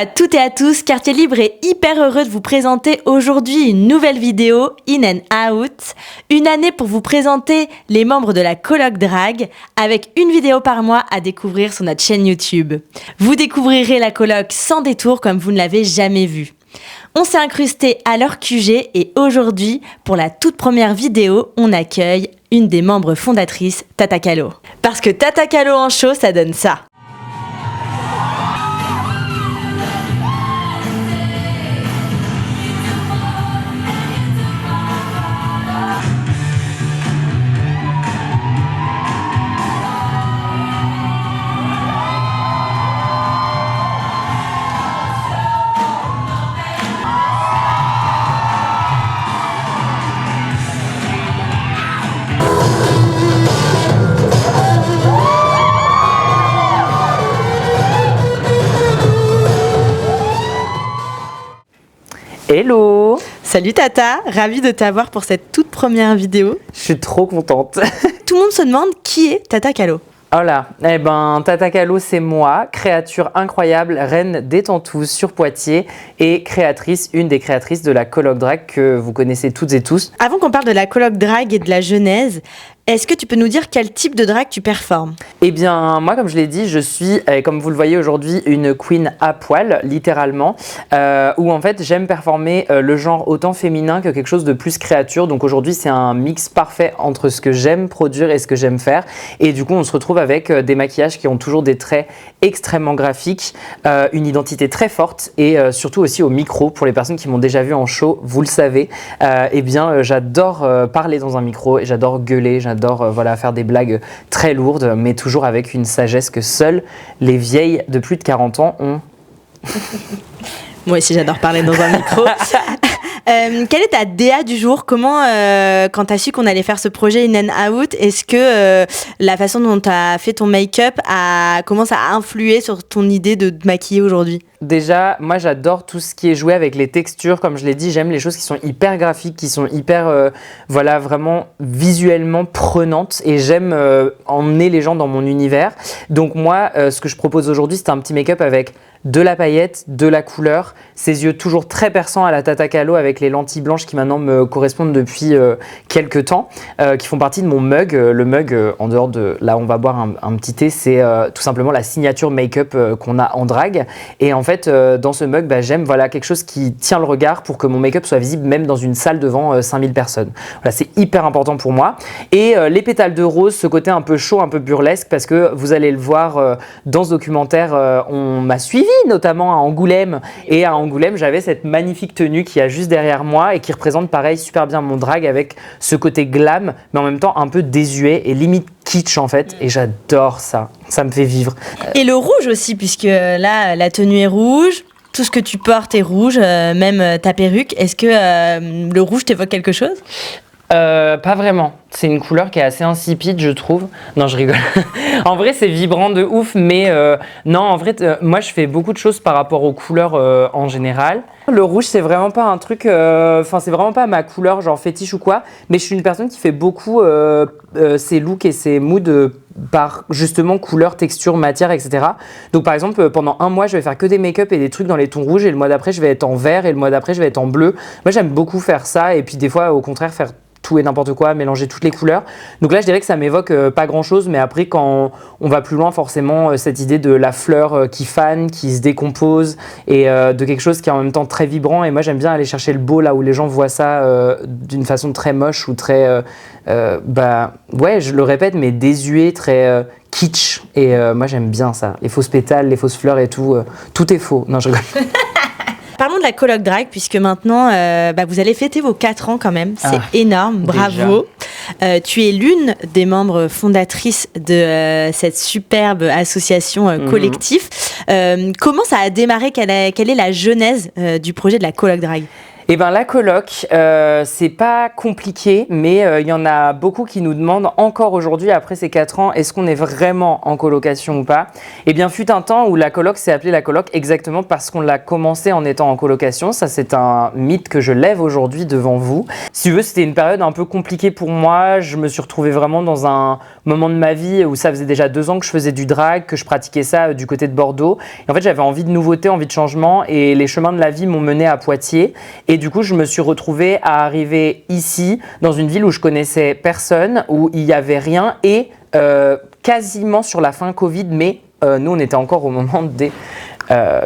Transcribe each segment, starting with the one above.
à toutes et à tous, Quartier Libre est hyper heureux de vous présenter aujourd'hui une nouvelle vidéo In and Out. Une année pour vous présenter les membres de la coloc Drag avec une vidéo par mois à découvrir sur notre chaîne YouTube. Vous découvrirez la coloc sans détour comme vous ne l'avez jamais vue. On s'est incrusté à leur QG et aujourd'hui, pour la toute première vidéo, on accueille une des membres fondatrices, Tata Calo. Parce que Tata Calo en show, ça donne ça. Hello! Salut Tata, ravie de t'avoir pour cette toute première vidéo. Je suis trop contente. Tout le monde se demande qui est Tata Calo. Oh là, Tata Calo, c'est moi, créature incroyable, reine des Tantous sur Poitiers et une des créatrices de la coloc Drag que vous connaissez toutes et tous. Avant qu'on parle de la coloc Drag et de la genèse, est-ce que tu peux nous dire quel type de drag tu performes ? Eh bien, moi, comme je l'ai dit, je suis, comme vous le voyez aujourd'hui, une queen à poil, littéralement, où en fait, j'aime performer le genre autant féminin que quelque chose de plus créature. Donc aujourd'hui, c'est un mix parfait entre ce que j'aime produire et ce que j'aime faire. Et du coup, on se retrouve avec des maquillages qui ont toujours des traits extrêmement graphiques, une identité très forte et surtout aussi au micro. Pour les personnes qui m'ont déjà vu en show, vous le savez, j'adore parler dans un micro et j'adore gueuler, j'adore faire des blagues très lourdes, mais toujours avec une sagesse que seules les vieilles de plus de 40 ans ont. Moi aussi, j'adore parler dans un micro. Quelle est ta DA du jour ? Comment, quand tu as su qu'on allait faire ce projet In and Out, est-ce que la façon dont tu as fait ton make-up commence à influer sur ton idée de te maquiller aujourd'hui ? Déjà, moi j'adore tout ce qui est joué avec les textures, comme je l'ai dit, j'aime les choses qui sont hyper graphiques, qui sont hyper, vraiment visuellement prenantes et j'aime emmener les gens dans mon univers. Donc moi, ce que je propose aujourd'hui, c'est un petit make-up avec de la paillette, de la couleur, ses yeux toujours très perçants à la Tata Calo avec les lentilles blanches qui maintenant me correspondent depuis quelques temps, qui font partie de mon mug. Le mug, en dehors de là on va boire un petit thé, c'est tout simplement la signature make-up qu'on a en drague. Et en fait, dans ce mug, j'aime quelque chose qui tient le regard pour que mon make-up soit visible même dans une salle devant 5000 personnes. Voilà, c'est hyper important pour moi. Et les pétales de rose, ce côté un peu chaud, un peu burlesque, parce que vous allez le voir dans ce documentaire, on m'a suivi notamment à Angoulême. Et à Angoulême, j'avais cette magnifique tenue qui est juste derrière moi et qui représente pareil super bien mon drag avec ce côté glam, mais en même temps un peu désuet et limite kitsch en fait. Et j'adore ça. Ça me fait vivre. Et le rouge aussi, puisque là, la tenue est rouge. Tout ce que tu portes est rouge, même ta perruque. Est-ce que le rouge t'évoque quelque chose ? Pas vraiment. C'est une couleur qui est assez insipide, je trouve. Non, je rigole. En vrai, c'est vibrant de ouf, mais non, en vrai, moi, je fais beaucoup de choses par rapport aux couleurs en général. Le rouge, c'est vraiment pas un truc... c'est vraiment pas ma couleur, genre fétiche ou quoi. Mais je suis une personne qui fait beaucoup ses looks et ses moods par justement couleur, texture, matière, etc. Donc, par exemple, pendant un mois, je vais faire que des make-up et des trucs dans les tons rouges. Et le mois d'après, je vais être en vert. Et le mois d'après, je vais être en bleu. Moi, j'aime beaucoup faire ça. Et puis, des fois, au contraire, faire tout et n'importe quoi, mélanger toutes les couleurs. Donc là, je dirais que ça m'évoque pas grand-chose, mais après, quand on va plus loin, forcément, cette idée de la fleur qui fane, qui se décompose, et de quelque chose qui est en même temps très vibrant. Et moi, j'aime bien aller chercher le beau là où les gens voient ça d'une façon très moche ou très, je le répète, mais désuet, très kitsch. Et moi, j'aime bien ça. Les fausses pétales, les fausses fleurs et tout, tout est faux. Non, je rigole. Parlons de la coloc Drag, puisque maintenant, vous allez fêter vos 4 ans quand même. C'est énorme, bravo. Tu es l'une des membres fondatrices de cette superbe association collectif. Comment ça a démarré ? Quelle est la genèse du projet de la coloc Drag ? Eh ben la coloc, c'est pas compliqué, mais il y en a beaucoup qui nous demandent encore aujourd'hui, après ces 4 ans, est-ce qu'on est vraiment en colocation ou pas? Eh bien, fut un temps où la coloc s'est appelée la coloc exactement parce qu'on l'a commencé en étant en colocation. Ça, c'est un mythe que je lève aujourd'hui devant vous. Si tu veux, c'était une période un peu compliquée pour moi. Je me suis retrouvée vraiment dans un moment de ma vie où ça faisait déjà 2 ans que je faisais du drag, que je pratiquais ça du côté de Bordeaux. Et en fait, j'avais envie de nouveauté, envie de changement, et les chemins de la vie m'ont mené à Poitiers. Et du coup, je me suis retrouvée à arriver ici, dans une ville où je connaissais personne, où il n'y avait rien, et quasiment sur la fin Covid, mais nous, on était encore au moment des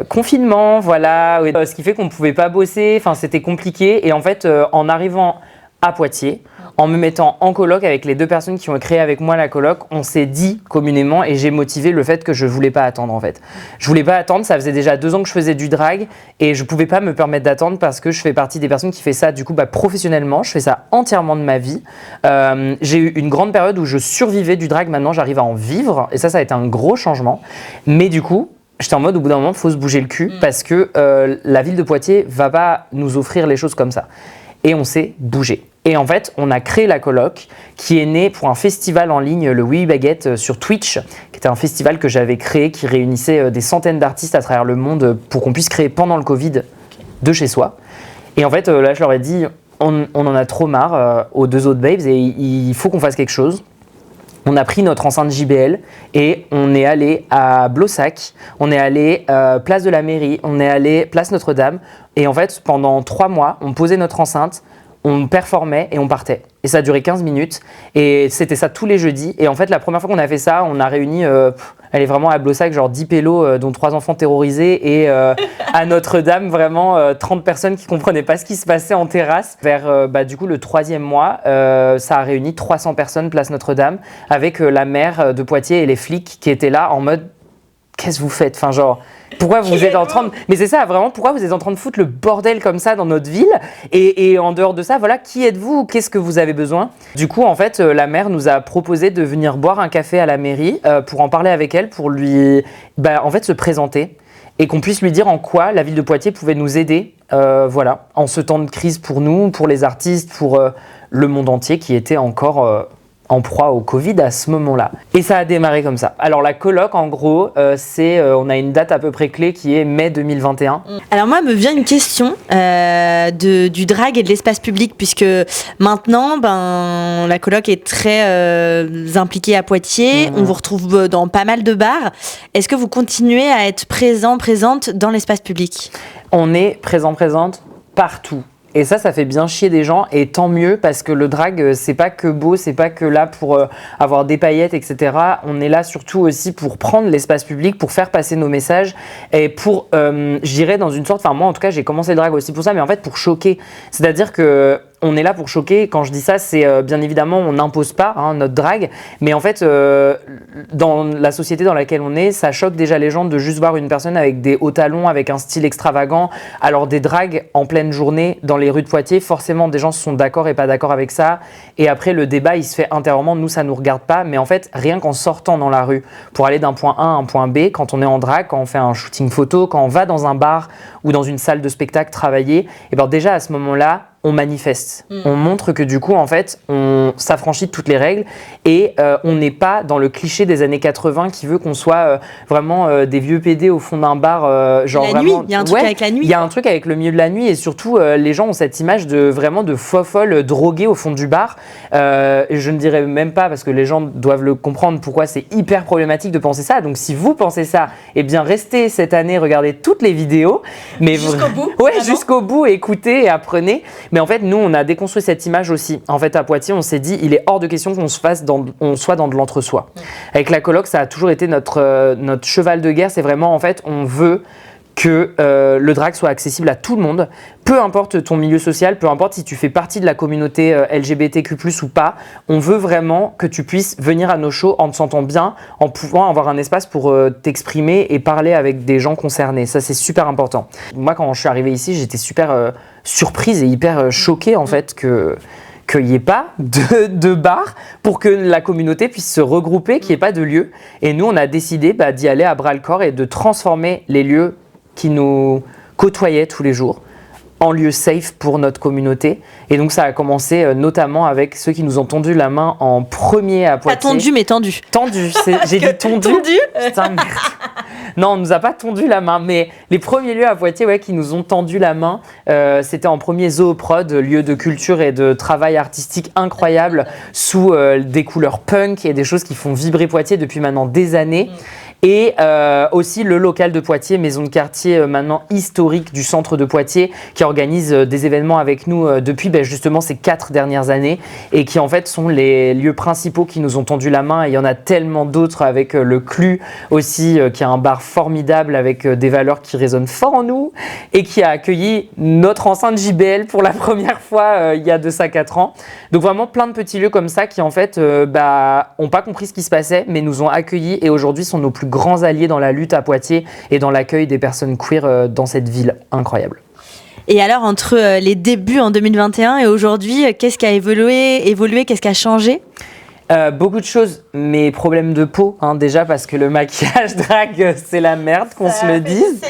confinements, voilà, ce qui fait qu'on ne pouvait pas bosser, enfin, c'était compliqué. Et en fait, en arrivant à Poitiers, en me mettant en coloc avec les 2 personnes qui ont créé avec moi la coloc, on s'est dit communément, et j'ai motivé le fait que je voulais pas attendre en fait. Je voulais pas attendre, ça faisait déjà 2 ans que je faisais du drag et je pouvais pas me permettre d'attendre parce que je fais partie des personnes qui fait ça du coup professionnellement, je fais ça entièrement de ma vie. J'ai eu une grande période où je survivais du drag, maintenant j'arrive à en vivre et ça a été un gros changement. Mais du coup, j'étais en mode au bout d'un moment, il faut se bouger le cul parce que la ville de Poitiers va pas nous offrir les choses comme ça. Et on s'est bougé. Et en fait, on a créé la coloc qui est née pour un festival en ligne, le Oui Baguette, sur Twitch, qui était un festival que j'avais créé qui réunissait des centaines d'artistes à travers le monde pour qu'on puisse créer pendant le Covid de chez soi. Et en fait, là, je leur ai dit, on en a trop marre aux 2 autres babes et il faut qu'on fasse quelque chose. On a pris notre enceinte JBL et on est allé à Blossac, on est allé place de la mairie, on est allé place Notre-Dame. Et en fait, pendant 3 mois, on posait notre enceinte, on performait et on partait. Et ça a duré 15 minutes et c'était ça tous les jeudis. Et en fait, la première fois qu'on a fait ça, on a réuni, elle est vraiment à Blossac, genre 10 pélos, dont 3 enfants terrorisés. Et à Notre-Dame, vraiment 30 personnes qui comprenaient pas ce qui se passait en terrasse. Vers du coup le 3e mois, ça a réuni 300 personnes place Notre-Dame avec la maire de Poitiers et les flics qui étaient là en mode « Qu'est-ce que vous faites ?» Enfin genre, pourquoi vous êtes en train de... Mais c'est ça, vraiment, pourquoi vous êtes en train de foutre le bordel comme ça dans notre ville? Et en dehors de ça, voilà, qui êtes-vous? Qu'est-ce que vous avez besoin? Du coup, en fait, la maire nous a proposé de venir boire un café à la mairie pour en parler avec elle, pour lui, en fait, se présenter et qu'on puisse lui dire en quoi la ville de Poitiers pouvait nous aider, voilà, en ce temps de crise pour nous, pour les artistes, pour le monde entier qui était encore... en proie au Covid à ce moment-là. Et ça a démarré comme ça. Alors la coloc, en gros, on a une date à peu près clé qui est mai 2021. Alors moi, me vient une question du drag et de l'espace public, puisque maintenant, la coloc est très impliquée à Poitiers. On vous retrouve dans pas mal de bars. Est-ce que vous continuez à être présente dans l'espace public? On est présente partout. Et ça fait bien chier des gens, et tant mieux, parce que le drag, c'est pas que beau, c'est pas que là pour avoir des paillettes, etc. On est là surtout aussi pour prendre l'espace public, pour faire passer nos messages, et pour, je dirais dans une sorte, enfin moi en tout cas j'ai commencé le drag aussi pour ça, mais en fait pour choquer. C'est-à-dire que on est là pour choquer. Quand je dis ça, c'est bien évidemment, on n'impose pas notre drag, mais en fait, dans la société dans laquelle on est, ça choque déjà les gens de juste voir une personne avec des hauts talons, avec un style extravagant. Alors des drags en pleine journée dans les rues de Poitiers, forcément des gens sont d'accord et pas d'accord avec ça. Et après, le débat, il se fait intérieurement. Nous, ça nous regarde pas, mais en fait, rien qu'en sortant dans la rue pour aller d'un point A à un point B, quand on est en drag, quand on fait un shooting photo, quand on va dans un bar ou dans une salle de spectacle travailler, et bien déjà à ce moment-là, on manifeste. On montre que du coup, en fait, on s'affranchit de toutes les règles et on n'est pas dans le cliché des années 80 qui veut qu'on soit vraiment des vieux PD au fond d'un bar. Genre la vraiment, nuit, il y a un truc avec la nuit. Il y a un truc avec le milieu de la nuit et surtout, les gens ont cette image de vraiment de fofolles droguées au fond du bar. Et je ne dirais même pas, parce que les gens doivent le comprendre, pourquoi c'est hyper problématique de penser ça. Donc si vous pensez ça, eh bien restez cette année, regardez toutes les vidéos. Mais jusqu'au bout. Ouais, jusqu'au bout, écoutez et apprenez. Mais en fait, nous, on a déconstruit cette image aussi. En fait, à Poitiers, on s'est dit, il est hors de question qu'on soit dans de l'entre-soi. Avec la coloc, ça a toujours été notre cheval de guerre. C'est vraiment, en fait, on veut que le drag soit accessible à tout le monde, peu importe ton milieu social, peu importe si tu fais partie de la communauté LGBTQ+, ou pas. On veut vraiment que tu puisses venir à nos shows en te sentant bien, en pouvant avoir un espace pour t'exprimer et parler avec des gens concernés. Ça, c'est super important. Moi, quand je suis arrivée ici, j'étais super surprise et hyper choquée, en fait, qu'il n'y ait pas de bar pour que la communauté puisse se regrouper, qu'il n'y ait pas de lieu. Et nous, on a décidé d'y aller à bras-le-corps et de transformer les lieux qui nous côtoyaient tous les jours en lieu safe pour notre communauté. Et donc ça a commencé notamment avec ceux qui nous ont tendu la main en premier à Poitiers. Pas tendu, mais tendu. Tendu, j'ai dit tendu. Tendu. Putain, merde. Non, on nous a pas tendu la main, mais les premiers lieux à Poitiers qui nous ont tendu la main, c'était en premier Zooprod, lieu de culture et de travail artistique incroyable, sous des couleurs punk et des choses qui font vibrer Poitiers depuis maintenant des années. Et aussi le local de Poitiers, maison de quartier maintenant historique du centre de Poitiers, qui organise des événements avec nous depuis justement ces 4 dernières années et qui en fait sont les lieux principaux qui nous ont tendu la main. Et il y en a tellement d'autres avec le Clu aussi, qui est un bar formidable avec des valeurs qui résonnent fort en nous et qui a accueilli notre enceinte JBL pour la première fois il y a de ça 4 ans. Donc vraiment plein de petits lieux comme ça qui en fait ont pas compris ce qui se passait mais nous ont accueillis et aujourd'hui sont nos plus grands alliés dans la lutte à Poitiers et dans l'accueil des personnes queer dans cette ville incroyable. Et alors, entre les débuts en 2021 et aujourd'hui, qu'est-ce qui a évolué, qu'est-ce qui a changé ? Beaucoup de choses, mes problèmes de peau, déjà parce que le maquillage drag, c'est la merde, qu'on se le dise.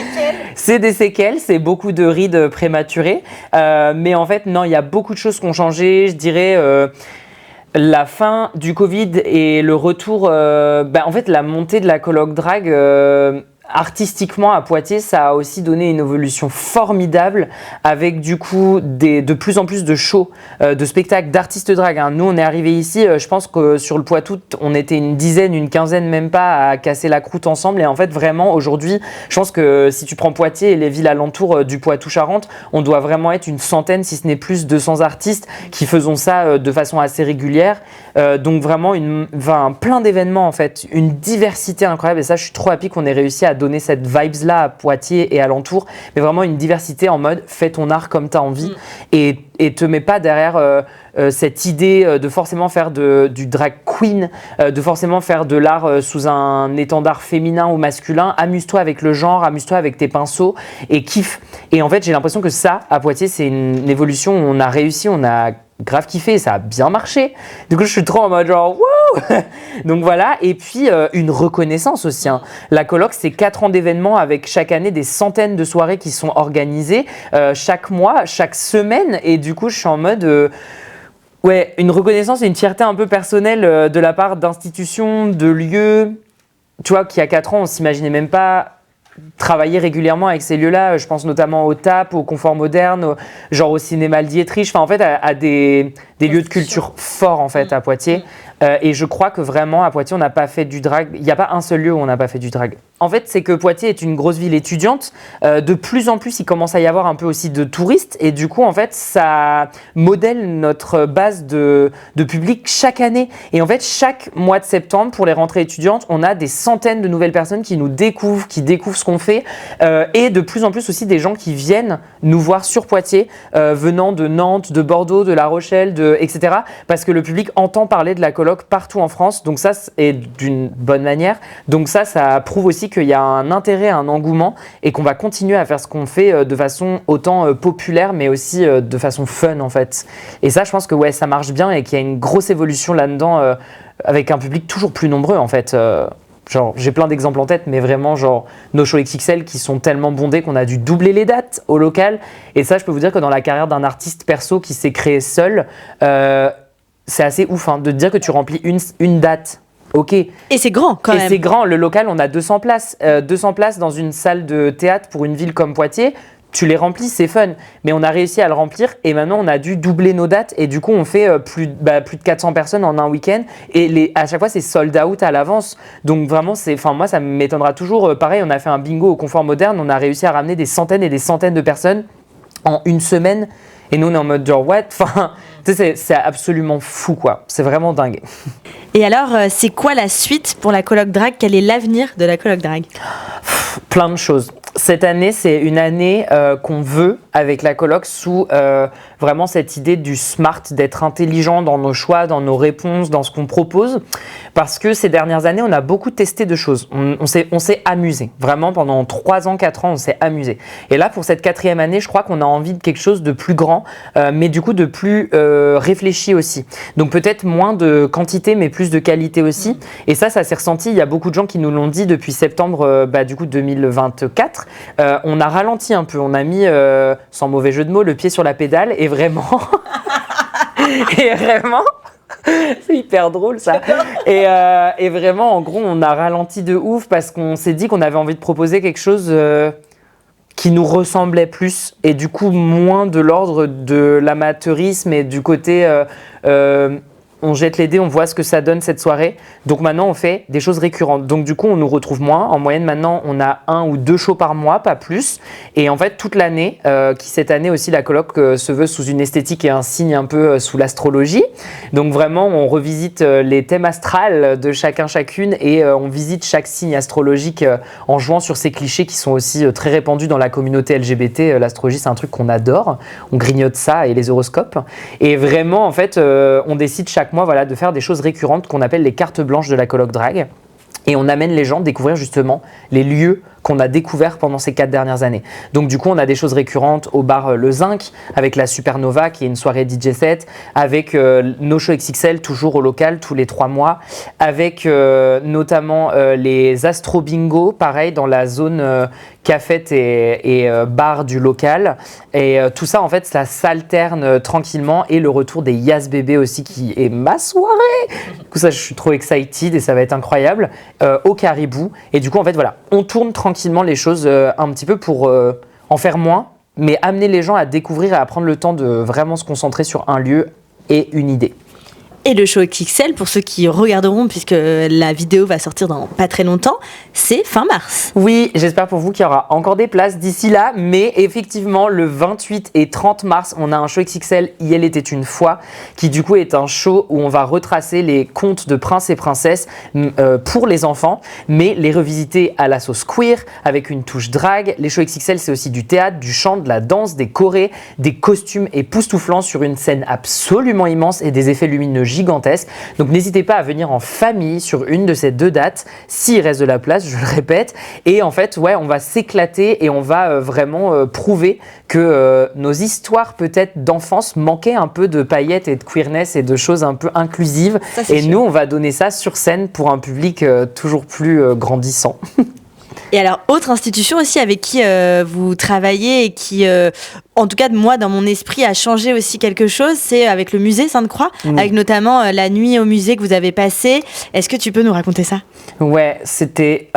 C'est des séquelles, c'est beaucoup de rides prématurées. Mais en fait, non, il y a beaucoup de choses qui ont changé, je dirais... La fin du Covid et le retour, en fait la montée de la coloc drag artistiquement à Poitiers, ça a aussi donné une évolution formidable avec du coup de plus en plus de shows, de spectacles d'artistes drag. Nous on est arrivés ici, je pense que sur le Poitou on était une dizaine, une quinzaine même pas à casser la croûte ensemble et en fait vraiment aujourd'hui je pense que si tu prends Poitiers et les villes alentours du Poitou-Charentes, on doit vraiment être une centaine si ce n'est plus 200 artistes qui faisons ça de façon assez régulière. Donc vraiment plein d'événements en fait, une diversité incroyable et ça je suis trop happy qu'on ait réussi à donner cette vibes là à Poitiers et alentour, mais vraiment une diversité en mode fais ton art comme tu as envie et te mets pas derrière cette idée de forcément faire du drag queen, de forcément faire de l'art sous un étendard féminin ou masculin. Amuse-toi avec le genre, amuse-toi avec tes pinceaux et kiffe. Et en fait j'ai l'impression que ça à Poitiers c'est une évolution où on a réussi, on a grave kiffé et ça a bien marché. Du coup, je suis trop en mode genre wow. Donc voilà, et puis une reconnaissance aussi. La coloc, c'est 4 ans d'événements avec chaque année des centaines de soirées qui sont organisées chaque mois, chaque semaine. Et du coup, je suis en mode une reconnaissance et une fierté un peu personnelle de la part d'institutions, de lieux. Tu vois, qu'il y a 4 ans, on s'imaginait même pas travailler régulièrement avec ces lieux-là, je pense notamment au TAP, au Confort Moderne, genre au Cinéma Le Dietrich, en fait à des lieux de culture forts en fait à Poitiers. Et je crois que vraiment à Poitiers on n'a pas fait du drag, il n'y a pas un seul lieu où on n'a pas fait du drag. En fait c'est que Poitiers est une grosse ville étudiante, de plus en plus il commence à y avoir un peu aussi de touristes et du coup en fait ça modèle notre base de public chaque année. Et en fait chaque mois de septembre pour les rentrées étudiantes on a des centaines de nouvelles personnes qui nous découvrent, qui découvrent ce qu'on fait et de plus en plus aussi des gens qui viennent nous voir sur Poitiers venant de Nantes, de Bordeaux, de La Rochelle, etc. Parce que le public entend parler de la coloc partout en France, donc ça est d'une bonne manière. Donc ça prouve aussi qu'il y a un intérêt, un engouement et qu'on va continuer à faire ce qu'on fait de façon autant populaire mais aussi de façon fun en fait. Et ça je pense que ça marche bien et qu'il y a une grosse évolution là-dedans avec un public toujours plus nombreux en fait. Genre, j'ai plein d'exemples en tête, mais vraiment, genre, nos shows XXL qui sont tellement bondés qu'on a dû doubler les dates au local. Et ça, je peux vous dire que dans la carrière d'un artiste perso qui s'est créé seul, c'est assez ouf de te dire que tu remplis une date. Ok. Et c'est grand quand même. Et c'est grand. Le local, on a 200 places. 200 places dans une salle de théâtre pour une ville comme Poitiers. Tu les remplis, c'est fun. Mais on a réussi à le remplir et maintenant on a dû doubler nos dates et du coup on fait plus de 400 personnes en un week-end et à chaque fois c'est sold out à l'avance. Donc vraiment, moi ça m'étonnera toujours. Pareil, on a fait un bingo au Confort Moderne, on a réussi à ramener des centaines et des centaines de personnes en une semaine et nous on est en mode genre what? C'est absolument fou quoi. C'est vraiment dingue. Et alors, c'est quoi la suite pour la coloc drag? Quel est l'avenir de la coloc drag? Plein de choses. Cette année, c'est une année qu'on veut avec la coloc sous vraiment cette idée du smart, d'être intelligent dans nos choix, dans nos réponses, dans ce qu'on propose. Parce que ces dernières années, on a beaucoup testé de choses. On s'est amusé. Vraiment, pendant 3 ans, 4 ans, on s'est amusé. Et là, pour cette 4e année, je crois qu'on a envie de quelque chose de plus grand, mais du coup de plus réfléchi aussi. Donc peut-être moins de quantité, mais plus de qualité aussi. Et ça s'est ressenti. Il y a beaucoup de gens qui nous l'ont dit depuis septembre du coup 2024. On a ralenti un peu. On a mis sans mauvais jeu de mots, le pied sur la pédale et vraiment... et vraiment... C'est hyper drôle ça. Et vraiment, en gros, on a ralenti de ouf parce qu'on s'est dit qu'on avait envie de proposer quelque chose qui nous ressemblait plus et du coup moins de l'ordre de l'amateurisme et du côté on jette les dés, on voit ce que ça donne cette soirée. Donc maintenant, on fait des choses récurrentes. Donc du coup, on nous retrouve moins. En moyenne, maintenant, on a 1 ou 2 shows par mois, pas plus. Et en fait, toute l'année, qui cette année aussi, la coloc se veut sous une esthétique et un signe un peu sous l'astrologie. Donc vraiment, on revisite les thèmes astrales de chacune et on visite chaque signe astrologique en jouant sur ces clichés qui sont aussi très répandus dans la communauté LGBT. L'astrologie, c'est un truc qu'on adore. On grignote ça et les horoscopes. Et vraiment, en fait, on décide chaque mois de faire des choses récurrentes qu'on appelle les cartes blanches de la coloc drag. Et on amène les gens à découvrir justement les lieux qu'on a découverts pendant ces 4 dernières années. Donc du coup, on a des choses récurrentes au bar Le Zinc, avec la Supernova, qui est une soirée DJ set, avec nos shows XXL, toujours au local, tous les 3 mois, avec notamment les Astro Bingo, pareil, dans la zone cafette et bar du local. Et tout ça, en fait, ça s'alterne tranquillement. Et le retour des Yas Bébé aussi, qui est ma soirée. Du coup, ça, je suis trop excited et ça va être incroyable. Au Caribou. Et du coup, en fait, voilà, on tourne tranquillement les choses un petit peu pour en faire moins, mais amener les gens à découvrir et à prendre le temps de vraiment se concentrer sur un lieu et une idée. Et le show XXL, pour ceux qui regarderont, puisque la vidéo va sortir dans pas très longtemps, c'est fin mars. Oui, j'espère pour vous qu'il y aura encore des places d'ici là, mais effectivement, le 28 et 30 mars, on a un show XXL, Il était une fois, qui du coup est un show où on va retracer les contes de princes et princesses pour les enfants, mais les revisiter à la sauce queer, avec une touche drague. Les shows XXL, c'est aussi du théâtre, du chant, de la danse, des chorés, des costumes époustouflants sur une scène absolument immense et des effets lumineux gigantesque. Donc n'hésitez pas à venir en famille sur une de ces 2 dates, s'il reste de la place, je le répète. Et en fait, ouais, on va s'éclater et on va vraiment prouver que nos histoires peut-être d'enfance manquaient un peu de paillettes et de queerness et de choses un peu inclusives. Ça, et sûr. Nous, on va donner ça sur scène pour un public toujours plus grandissant. Et alors, autre institution aussi avec qui vous travaillez et qui, en tout cas, moi, dans mon esprit, a changé aussi quelque chose, c'est avec le musée Sainte-Croix, avec notamment la nuit au musée que vous avez passée. Est-ce que tu peux nous raconter ça ? Ouais, c'était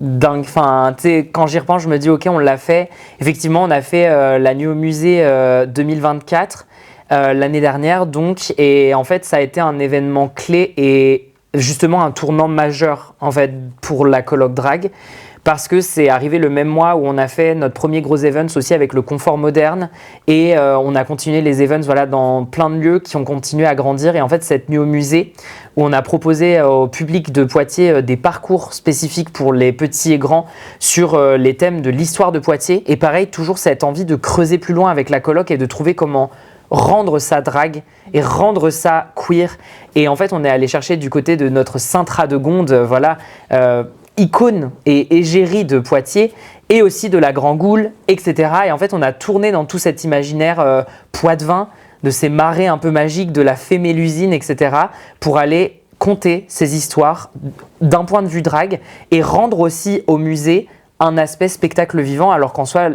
dingue. Enfin, tu sais, quand j'y repense, je me dis, ok, on l'a fait. Effectivement, on a fait la nuit au musée 2024, l'année dernière, donc. Et en fait, ça a été un événement clé et justement un tournant majeur en fait pour la coloc drag parce que c'est arrivé le même mois où on a fait notre premier gros event aussi avec le confort moderne et on a continué les events dans plein de lieux qui ont continué à grandir. Et en fait, cette nuit au musée où on a proposé au public de Poitiers des parcours spécifiques pour les petits et grands sur les thèmes de l'histoire de Poitiers, et pareil, toujours cette envie de creuser plus loin avec la coloc et de trouver comment rendre ça drague et rendre ça queer. Et en fait, on est allé chercher du côté de notre Sainte Radegonde, icône et égérie de Poitiers, et aussi de la Grand Goule, etc. Et en fait, on a tourné dans tout cet imaginaire poitevin, de ces marais un peu magiques, de la fée Mélusine, etc., pour aller conter ces histoires d'un point de vue drague et rendre aussi au musée un aspect spectacle vivant, alors qu'en soi,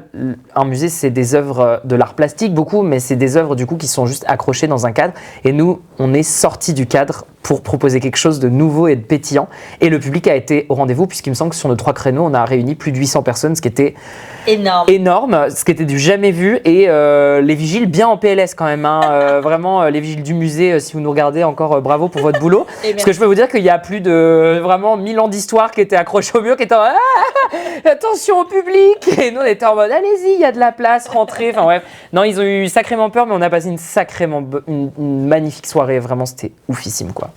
un musée, c'est des œuvres de l'art plastique, beaucoup, mais c'est des œuvres du coup qui sont juste accrochées dans un cadre. Et nous, on est sortis du cadre pour proposer quelque chose de nouveau et de pétillant. Et le public a été au rendez-vous, puisqu'il me semble que sur nos 3 créneaux, on a réuni plus de 800 personnes, ce qui était énorme, ce qui était du jamais vu. Et les vigiles bien en PLS quand même, hein. Vraiment, les vigiles du musée, si vous nous regardez, encore bravo pour votre boulot. Parce que je peux vous dire qu'il y a plus de vraiment 1000 ans d'histoire qui étaient accrochés au mur, qui étaient en attention au public. Et nous, on était en mode allez-y, il y a de la place, rentrez. Enfin bref, non, ils ont eu sacrément peur, mais on a passé une magnifique soirée. Vraiment, c'était oufissime, quoi.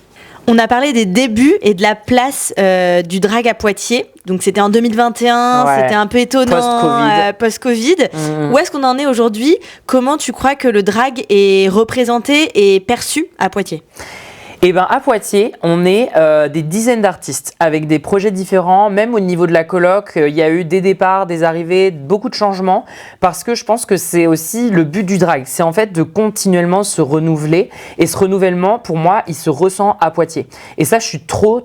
On a parlé des débuts et de la place du drag à Poitiers. Donc c'était en 2021, ouais. C'était un peu étonnant, post-Covid. Où est-ce qu'on en est aujourd'hui ? Comment tu crois que le drag est représenté et perçu à Poitiers ? Eh bien, à Poitiers, on est des dizaines d'artistes avec des projets différents. Même au niveau de la coloc, il y a eu des départs, des arrivées, beaucoup de changements. Parce que je pense que c'est aussi le but du drag. C'est en fait de continuellement se renouveler. Et ce renouvellement, pour moi, il se ressent à Poitiers. Et ça, je suis trop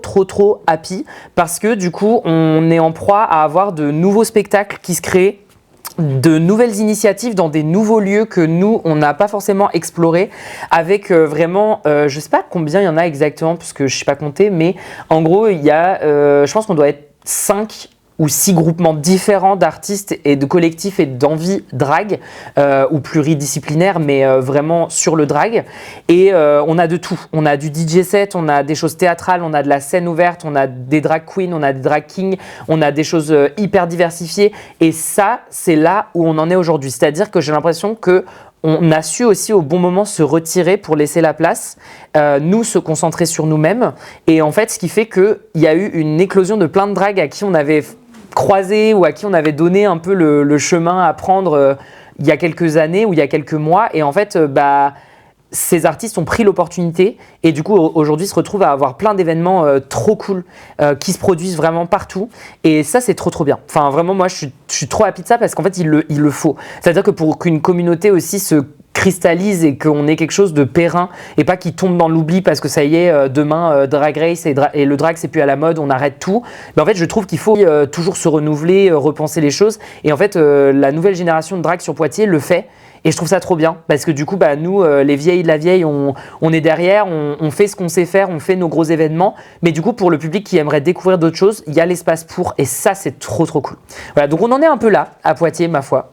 happy. Parce que du coup, on est en proie à avoir de nouveaux spectacles qui se créent. de nouvelles initiatives dans des nouveaux lieux que nous, on n'a pas forcément explorés, avec vraiment, je sais pas combien il y en a exactement, puisque je sais pas compter, mais en gros, il y a, je pense qu'on doit être 5 ou 6 groupements différents d'artistes et de collectifs et d'envie drag, ou pluridisciplinaires, mais vraiment sur le drag. Et on a de tout. On a du DJ set, on a des choses théâtrales, on a de la scène ouverte, on a des drag queens, on a des drag kings, on a des choses hyper diversifiées. Et ça, c'est là où on en est aujourd'hui. C'est-à-dire que j'ai l'impression que on a su aussi au bon moment se retirer pour laisser la place, nous se concentrer sur nous-mêmes. Et en fait, ce qui fait qu'il y a eu une éclosion de plein de drags à qui on avait croisé ou à qui on avait donné un peu le chemin à prendre il y a quelques années ou il y a quelques mois. Et en fait, ces artistes ont pris l'opportunité et du coup aujourd'hui se retrouvent à avoir plein d'événements trop cool qui se produisent vraiment partout, et ça c'est trop bien. Enfin vraiment moi je suis trop happy de ça, parce qu'en fait il le faut. C'est-à-dire que pour qu'une communauté aussi se cristallise et qu'on ait quelque chose de périn et pas qui tombe dans l'oubli parce que ça y est, demain Drag Race et le drag c'est plus à la mode, on arrête tout. Mais en fait je trouve qu'il faut toujours se renouveler, repenser les choses, et en fait la nouvelle génération de drag sur Poitiers le fait. Et je trouve ça trop bien, parce que du coup, nous, les vieilles de la vieille, on est derrière, on fait ce qu'on sait faire, on fait nos gros événements. Mais du coup, pour le public qui aimerait découvrir d'autres choses, il y a l'espace pour, et ça, c'est trop cool. Voilà, donc on en est un peu là, à Poitiers, ma foi.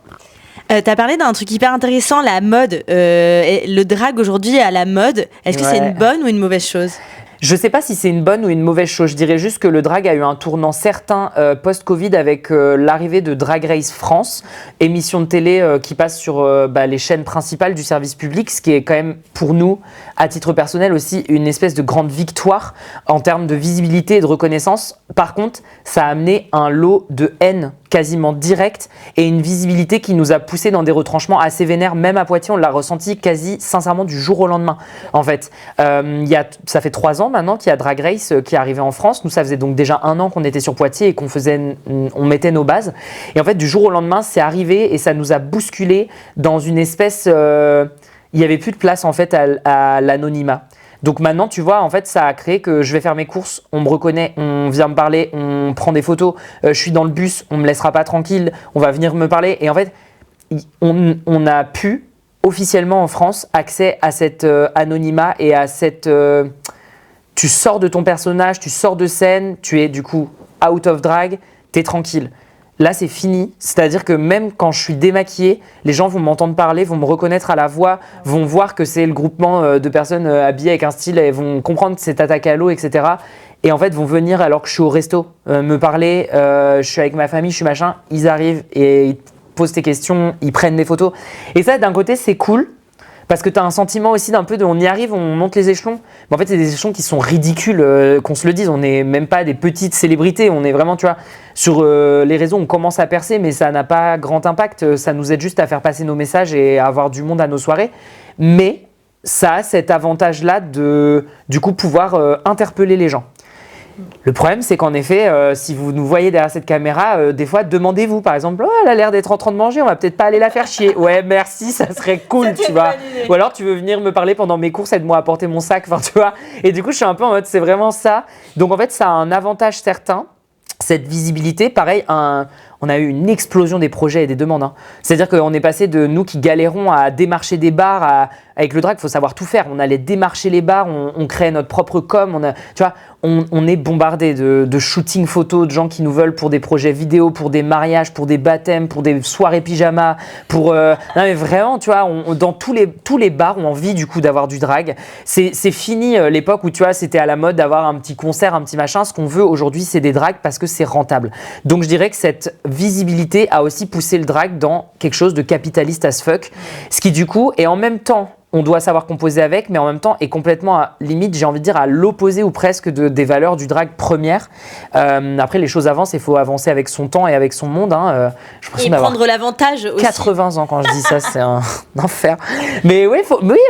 T'as parlé d'un truc hyper intéressant, la mode. Le drag aujourd'hui est à la mode. Est-ce que c'est une bonne ou une mauvaise chose ? Je sais pas si c'est une bonne ou une mauvaise chose. Je dirais juste que le drag a eu un tournant certain post-Covid avec l'arrivée de Drag Race France, émission de télé qui passe sur les chaînes principales du service public, ce qui est quand même pour nous, à titre personnel aussi, une espèce de grande victoire en termes de visibilité et de reconnaissance. Par contre, ça a amené un lot de haine quasiment direct et une visibilité qui nous a poussé dans des retranchements assez vénères. Même à Poitiers, on l'a ressenti quasi sincèrement du jour au lendemain. En fait, ça fait 3 ans maintenant qu'il y a Drag Race qui est arrivé en France. Nous, ça faisait donc déjà 1 an qu'on était sur Poitiers et on mettait nos bases. Et en fait, du jour au lendemain, c'est arrivé et ça nous a bousculé dans une espèce... il n'y avait plus de place en fait à l'anonymat. Donc maintenant, tu vois, en fait, ça a créé que je vais faire mes courses, on me reconnaît, on vient me parler, on prend des photos, je suis dans le bus, on me laissera pas tranquille, on va venir me parler. Et en fait, on a pu officiellement en France accès à cet anonymat et à cette... tu sors de ton personnage, tu sors de scène, tu es du coup out of drag, t'es tranquille. Là, c'est fini. C'est-à-dire que même quand je suis démaquillée, les gens vont m'entendre parler, vont me reconnaître à la voix, vont voir que c'est le groupement de personnes habillées avec un style, et vont comprendre que c'est Tata Calo, etc. Et en fait, vont venir alors que je suis au resto, me parler, je suis avec ma famille, je suis machin. Ils arrivent et ils posent tes questions, ils prennent des photos. Et ça, d'un côté, c'est cool. Parce que tu as un sentiment aussi d'un peu de on y arrive, on monte les échelons. Mais en fait, c'est des échelons qui sont ridicules, qu'on se le dise. On n'est même pas des petites célébrités. On est vraiment, tu vois, sur les réseaux, on commence à percer, mais ça n'a pas grand impact. Ça nous aide juste à faire passer nos messages et à avoir du monde à nos soirées. Mais ça a cet avantage-là de, du coup, pouvoir interpeller les gens. Le problème, c'est qu'en effet, si vous nous voyez derrière cette caméra, des fois, demandez-vous, par exemple, oh, elle a l'air d'être en train de manger, on va peut-être pas aller la faire chier. Ouais, merci, ça serait cool, tu vois. Ou alors, tu veux venir me parler pendant mes courses, aide-moi à porter mon sac, enfin, tu vois. Et du coup, je suis un peu en mode, c'est vraiment ça. Donc, en fait, ça a un avantage certain, cette visibilité. Pareil, on a eu une explosion des projets et des demandes. Hein. C'est-à-dire qu'on est passé de nous qui galérons à démarcher des bars. Avec le drag, il faut savoir tout faire. On allait démarcher les bars, on créait notre propre com. Tu vois, on est bombardé de shootings photos, de gens qui nous veulent pour des projets vidéo, pour des mariages, pour des baptêmes, pour des soirées pyjama. Non mais vraiment, tu vois, dans tous les bars ont envie du coup d'avoir du drag. C'est fini l'époque où tu vois, c'était à la mode d'avoir un petit concert, un petit machin. Ce qu'on veut aujourd'hui, c'est des drags parce que c'est rentable. Donc je dirais que cette visibilité a aussi poussé le drag dans quelque chose de capitaliste as fuck. Ce qui du coup est en même temps, on doit savoir composer avec, mais en même temps est complètement limite, j'ai envie de dire, à l'opposé ou presque des valeurs du drag première. Après, les choses avancent, il faut avancer avec son temps et avec son monde. Hein. Et prendre l'avantage aussi. 80 ans quand je dis ça, c'est un enfer. Mais oui,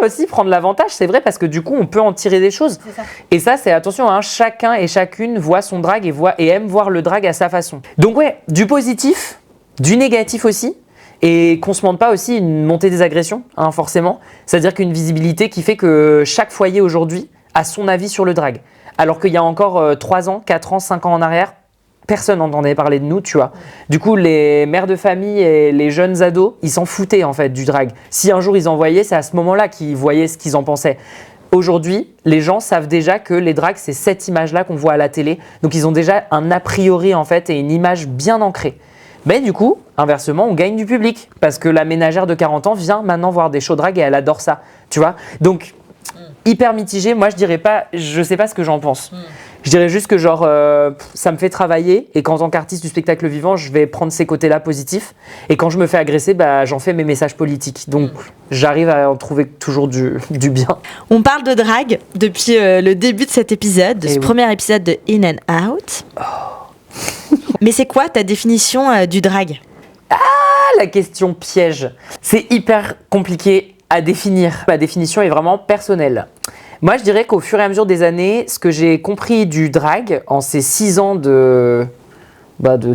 aussi prendre l'avantage, c'est vrai, parce que du coup, on peut en tirer des choses. C'est ça. Et ça, c'est attention, hein, chacun et chacune voit son drag et aime voir le drag à sa façon. Donc ouais, du positif, du négatif aussi. Et qu'on ne se mente pas aussi une montée des agressions, hein, forcément. C'est-à-dire qu'une visibilité qui fait que chaque foyer aujourd'hui a son avis sur le drag. Alors qu'il y a encore 3 ans, 4 ans, 5 ans en arrière, personne n'entendait parler de nous, tu vois. Du coup, les mères de famille et les jeunes ados, ils s'en foutaient en fait du drag. Si un jour ils en voyaient, c'est à ce moment-là qu'ils voyaient ce qu'ils en pensaient. Aujourd'hui, les gens savent déjà que les drags, c'est cette image-là qu'on voit à la télé. Donc, ils ont déjà un a priori en fait et une image bien ancrée. Mais du coup, inversement, on gagne du public parce que la ménagère de 40 ans vient maintenant voir des shows drag et elle adore ça, tu vois. Donc, hyper mitigé. Moi, je dirais pas, je sais pas ce que j'en pense. Je dirais juste que genre, ça me fait travailler et qu'en tant qu'artiste du spectacle vivant, je vais prendre ces côtés-là positifs. Et quand je me fais agresser, bah, j'en fais mes messages politiques. Donc, j'arrive à en trouver toujours du bien. On parle de drague depuis le début de cet épisode, de ce premier épisode de In and Out. Mais c'est quoi ta définition du drag ? La question piège. C'est hyper compliqué à définir. Ma définition est vraiment personnelle. Moi, je dirais qu'au fur et à mesure des années, ce que j'ai compris du drag en ces 6 ans de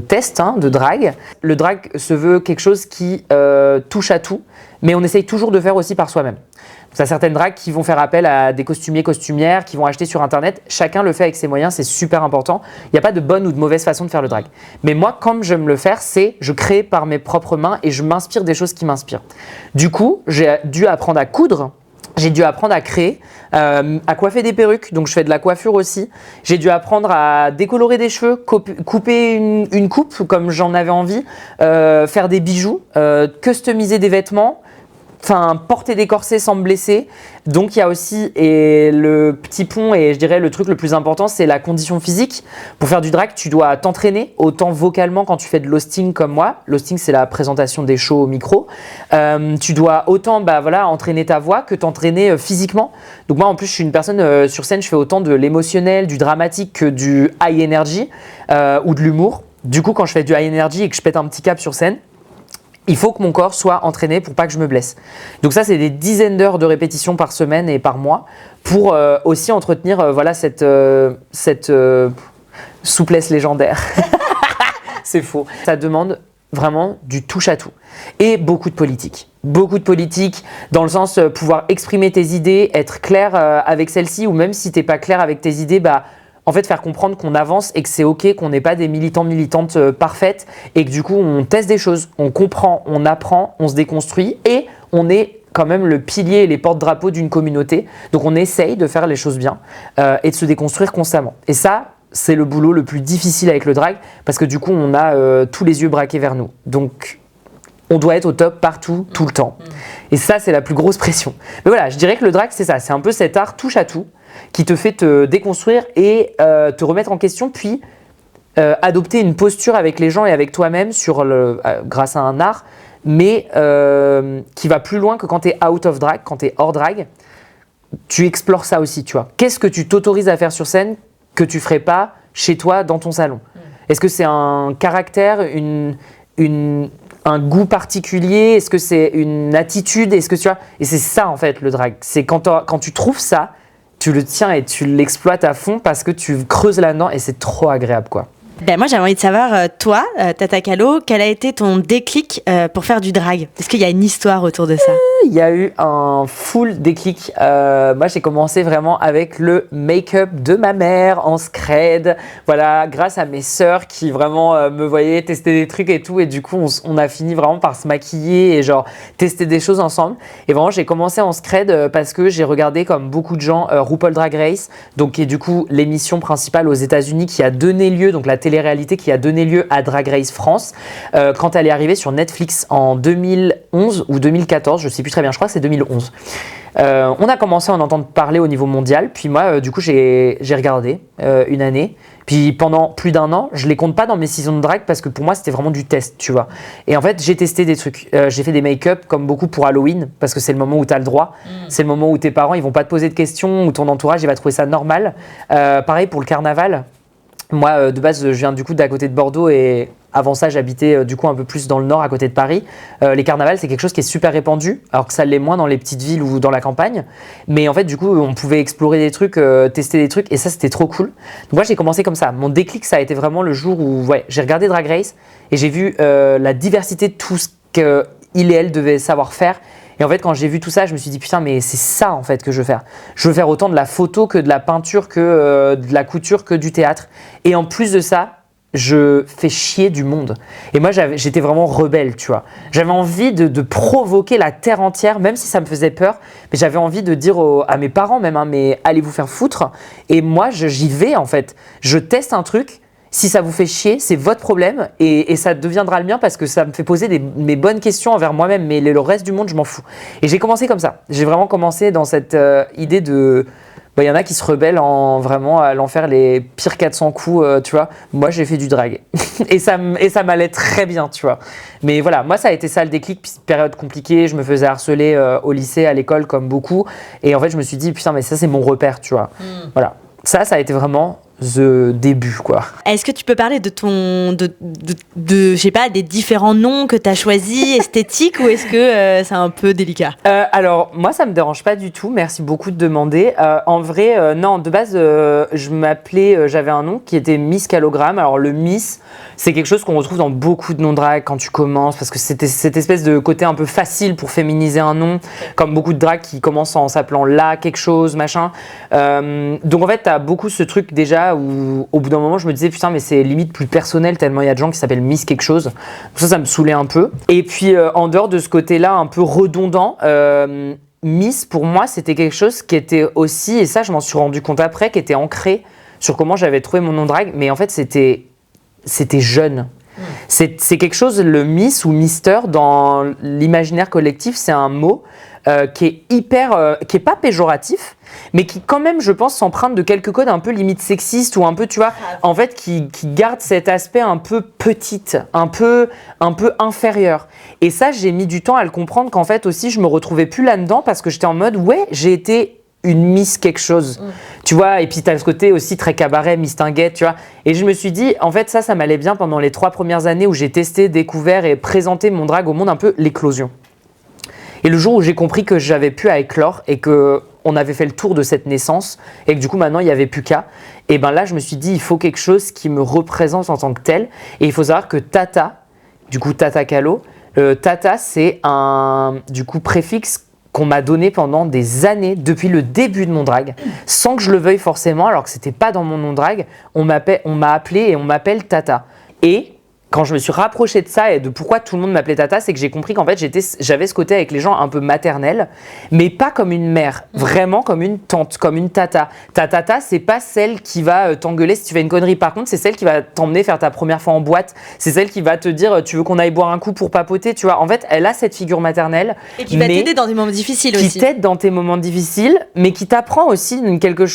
test, de drag, le drag se veut quelque chose qui touche à tout, mais on essaye toujours de faire aussi par soi-même. Il y a certaines drags qui vont faire appel à des costumiers, costumières, qui vont acheter sur Internet. Chacun le fait avec ses moyens, c'est super important. Il n'y a pas de bonne ou de mauvaise façon de faire le drag. Mais moi, comme j'aime le faire, c'est je crée par mes propres mains et je m'inspire des choses qui m'inspirent. Du coup, j'ai dû apprendre à coudre. J'ai dû apprendre à créer, à coiffer des perruques, donc je fais de la coiffure aussi. J'ai dû apprendre à décolorer des cheveux, couper une coupe comme j'en avais envie, faire des bijoux, customiser des vêtements, porter des corsets sans me blesser. Donc il y a aussi, et le petit pont, et je dirais le truc le plus important, c'est la condition physique. Pour faire du drag, tu dois t'entraîner, autant vocalement quand tu fais de l'hosting comme moi. L'hosting, c'est la présentation des shows au micro. Tu dois autant entraîner ta voix que t'entraîner physiquement. Donc moi, en plus, je suis une personne sur scène, je fais autant de l'émotionnel, du dramatique que du high energy ou de l'humour. Du coup, quand je fais du high energy et que je pète un petit cap sur scène, il faut que mon corps soit entraîné pour pas que je me blesse. Donc ça, c'est des dizaines d'heures de répétition par semaine et par mois pour aussi entretenir cette souplesse légendaire. C'est faux. Ça demande vraiment du touche à tout et beaucoup de politique. Beaucoup de politique dans le sens pouvoir exprimer tes idées, être clair avec celles-ci, ou même si t'es pas clair avec tes idées, en fait, faire comprendre qu'on avance et que c'est ok, qu'on n'est pas des militants, militantes parfaites et que du coup, on teste des choses, on comprend, on apprend, on se déconstruit et on est quand même le pilier et les porte-drapeaux d'une communauté. Donc, on essaye de faire les choses bien et de se déconstruire constamment. Et ça, c'est le boulot le plus difficile avec le drag parce que du coup, on a tous les yeux braqués vers nous. Donc, on doit être au top partout, tout le temps. Et ça, c'est la plus grosse pression. Mais voilà, je dirais que le drag, c'est ça. C'est un peu cet art touche à tout qui te fait te déconstruire et te remettre en question, puis adopter une posture avec les gens et avec toi-même grâce à un art, mais qui va plus loin que quand tu es out of drag, quand tu es hors drag. Tu explores ça aussi, tu vois. Qu'est-ce que tu t'autorises à faire sur scène que tu ferais pas chez toi dans ton salon ? Est-ce que c'est un caractère, un goût particulier? Est-ce que c'est une attitude? Est-ce que tu vois? Et c'est ça en fait le drag. C'est quand tu trouves ça, tu le tiens et tu l'exploites à fond parce que tu creuses là-dedans et c'est trop agréable quoi. Moi j'avais envie de savoir, toi, Tata Calo, quel a été ton déclic pour faire du drag ? Est-ce qu'il y a une histoire autour de ça ? Il y a eu un full déclic. Moi j'ai commencé vraiment avec le make-up de ma mère en scred. Voilà, grâce à mes sœurs qui vraiment me voyaient tester des trucs et tout. Et du coup on a fini vraiment par se maquiller et genre tester des choses ensemble. Et vraiment j'ai commencé en scred parce que j'ai regardé comme beaucoup de gens RuPaul Drag Race. Donc qui est du coup l'émission principale aux États-Unis qui a donné lieu, donc la télé-réalité qui a donné lieu à Drag Race France quand elle est arrivée sur Netflix en 2011 ou 2014, je sais plus très bien, je crois que c'est 2011. On a commencé à en entendre parler au niveau mondial, puis moi du coup j'ai regardé une année, puis pendant plus d'1 an, je les compte pas dans mes saisons de drag parce que pour moi c'était vraiment du test, tu vois. Et en fait j'ai testé des trucs, j'ai fait des make-up comme beaucoup pour Halloween parce que c'est le moment où tu as le droit, c'est le moment où tes parents ils vont pas te poser de questions, ou ton entourage il va trouver ça normal. Pareil pour le carnaval. Moi, de base, je viens du coup d'à côté de Bordeaux et avant ça, j'habitais du coup un peu plus dans le nord, à côté de Paris. Les carnavals, c'est quelque chose qui est super répandu, alors que ça l'est moins dans les petites villes ou dans la campagne. Mais en fait, du coup, on pouvait explorer des trucs, tester des trucs, et ça, c'était trop cool. Donc moi, j'ai commencé comme ça. Mon déclic, ça a été vraiment le jour où j'ai regardé Drag Race et j'ai vu la diversité de tout ce qu'il et elle devaient savoir faire. Et en fait, quand j'ai vu tout ça, je me suis dit putain, mais c'est ça en fait que je veux faire. Je veux faire autant de la photo que de la peinture, que de la couture, que du théâtre. Et en plus de ça, je fais chier du monde. Et moi, j'étais vraiment rebelle, tu vois. J'avais envie de provoquer la terre entière, même si ça me faisait peur. Mais j'avais envie de dire à mes parents même, hein, mais allez vous faire foutre. Et moi, j'y vais en fait. Je teste un truc. Si ça vous fait chier, c'est votre problème et ça deviendra le mien parce que ça me fait poser mes bonnes questions envers moi-même. Mais le reste du monde, je m'en fous. Et j'ai commencé comme ça. J'ai vraiment commencé dans cette idée de... Il y en a qui se rebellent vraiment à allant faire les pires 400 coups, tu vois. Moi, j'ai fait du drag. et ça m'allait très bien, tu vois. Mais voilà, moi, ça a été ça le déclic. Période compliquée, je me faisais harceler au lycée, à l'école, comme beaucoup. Et en fait, je me suis dit, putain, mais ça, c'est mon repère, tu vois. Voilà. Ça a été vraiment the début, quoi. Est-ce que tu peux parler de je sais pas, des différents noms que tu as choisis, esthétiques, ou est-ce que c'est un peu délicat? Alors, moi, ça me dérange pas du tout. Merci beaucoup de demander. En vrai, non, de base, j'avais un nom qui était Miss Callogramme. Alors, le Miss, c'est quelque chose qu'on retrouve dans beaucoup de noms drag quand tu commences, parce que c'était cette espèce de côté un peu facile pour féminiser un nom, comme beaucoup de drag qui commencent en s'appelant là, quelque chose, machin. Donc, en fait, t'as beaucoup ce truc déjà où, au bout d'un moment, je me disais, putain, mais c'est limite plus personnel, tellement il y a de gens qui s'appellent Miss quelque chose. Donc ça me saoulait un peu. Et puis, en dehors de ce côté-là un peu redondant, Miss, pour moi, c'était quelque chose qui était aussi, et ça, je m'en suis rendu compte après, qui était ancré sur comment j'avais trouvé mon nom drag. Mais en fait, c'était jeune. C'est quelque chose, le Miss ou Mister, dans l'imaginaire collectif, c'est un mot qui est qui est pas péjoratif, mais qui quand même, je pense, s'emprunte de quelques codes un peu limite sexistes ou un peu, tu vois, en fait, qui garde cet aspect un peu petite, un peu inférieur. Et ça, j'ai mis du temps à le comprendre qu'en fait aussi, je me retrouvais plus là-dedans parce que j'étais en mode, ouais, j'ai été une Miss quelque chose, tu vois, et puis t'as ce côté aussi très cabaret, mistinguette, tu vois, et je me suis dit, en fait, ça m'allait bien pendant les 3 premières années où j'ai testé, découvert et présenté mon drag au monde, un peu l'éclosion. Et le jour où j'ai compris que j'avais plus à éclore et qu'on avait fait le tour de cette naissance et que du coup maintenant il n'y avait plus qu'à, et ben là je me suis dit il faut quelque chose qui me représente en tant que tel. Et il faut savoir que Tata, du coup Tata Callo, Tata c'est un du coup préfixe qu'on m'a donné pendant des années, depuis le début de mon drag, sans que je le veuille forcément, alors que c'était pas dans mon nom drag, on m'a appelé et on m'appelle Tata. Et quand je me suis rapproché de ça et de pourquoi tout le monde m'appelait Tata, c'est que j'ai compris qu'en fait j'avais ce côté avec les gens un peu maternel, mais pas comme une mère, vraiment comme une tante, comme une tata. Ta tata, c'est pas celle qui va t'engueuler si tu fais une connerie. Par contre, c'est celle qui va t'emmener faire ta première fois en boîte. C'est celle qui va te dire tu veux qu'on aille boire un coup pour papoter, tu vois. En fait, elle a cette figure maternelle. Et qui va t'aider dans des moments difficiles aussi. Qui t'aide dans tes moments difficiles, mais qui t'apprend aussi quelque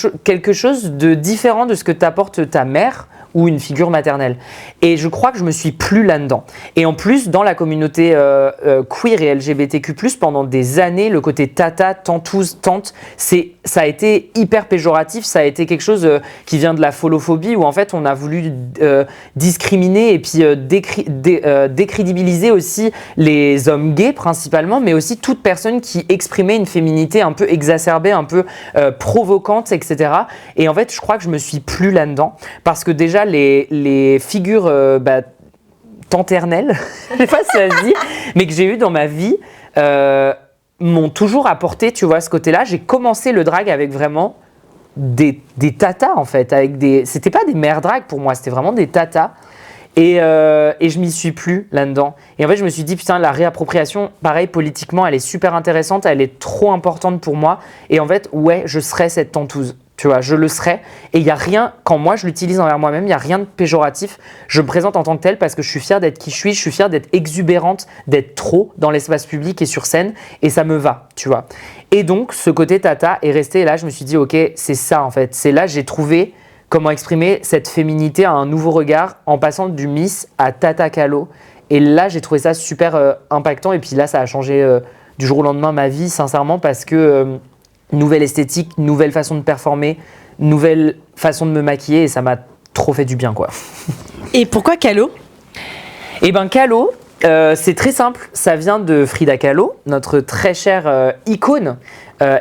chose de différent de ce que t'apporte ta mère ou une figure maternelle. Et je crois que je me suis plus là-dedans. Et en plus, dans la communauté queer et LGBTQ+, pendant des années, le côté tata, tantouse, tante, ça a été hyper péjoratif, ça a été quelque chose qui vient de la folophobie, où en fait on a voulu discriminer et puis décrédibiliser aussi les hommes gays principalement, mais aussi toute personne qui exprimait une féminité un peu exacerbée, un peu provocante, etc. Et en fait, je crois que je me suis plus là-dedans, parce que déjà les figures tanternelles, je sais pas si ça se dit, mais que j'ai eues dans ma vie, m'ont toujours apporté, tu vois, ce côté-là. J'ai commencé le drag avec vraiment des tatas, en fait. C'était pas des mères drag pour moi, c'était vraiment des tatas. Et je m'y suis plus là-dedans. Et en fait, je me suis dit, putain, la réappropriation, pareil, politiquement, elle est super intéressante, elle est trop importante pour moi. Et en fait, ouais, je serais cette tantouse. Tu vois, je le serais. Et il n'y a rien, quand moi je l'utilise envers moi-même, il n'y a rien de péjoratif. Je me présente en tant que telle parce que je suis fière d'être qui je suis fière d'être exubérante, d'être trop dans l'espace public et sur scène. Et ça me va, tu vois. Et donc, ce côté tata est resté. Et là, je me suis dit, ok, c'est ça en fait. C'est là que j'ai trouvé comment exprimer cette féminité à un nouveau regard en passant du Miss à Tata Callo. Et là, j'ai trouvé ça super impactant. Et puis là, ça a changé du jour au lendemain ma vie, sincèrement, parce que... nouvelle esthétique, nouvelle façon de performer, nouvelle façon de me maquiller et ça m'a trop fait du bien, quoi. Et pourquoi Callo ? Eh ben Callo, c'est très simple, ça vient de Frida Kahlo, notre très chère icône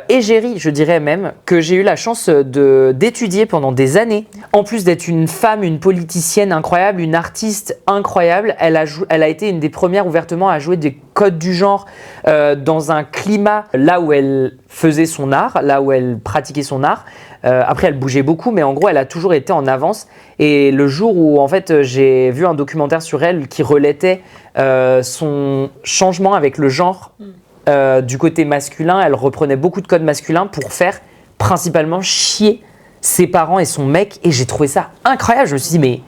égérie, je dirais même, que j'ai eu la chance d'étudier pendant des années. En plus d'être une femme, une politicienne incroyable, une artiste incroyable, elle a été une des premières ouvertement à jouer des codes du genre dans un climat là où elle faisait son art, là où elle pratiquait son art. Après, elle bougeait beaucoup, mais en gros, elle a toujours été en avance. Et le jour où, en fait, j'ai vu un documentaire sur elle qui relatait son changement avec le genre du côté masculin, elle reprenait beaucoup de codes masculins pour faire principalement chier ses parents et son mec. Et j'ai trouvé ça incroyable. Je me suis dit, mais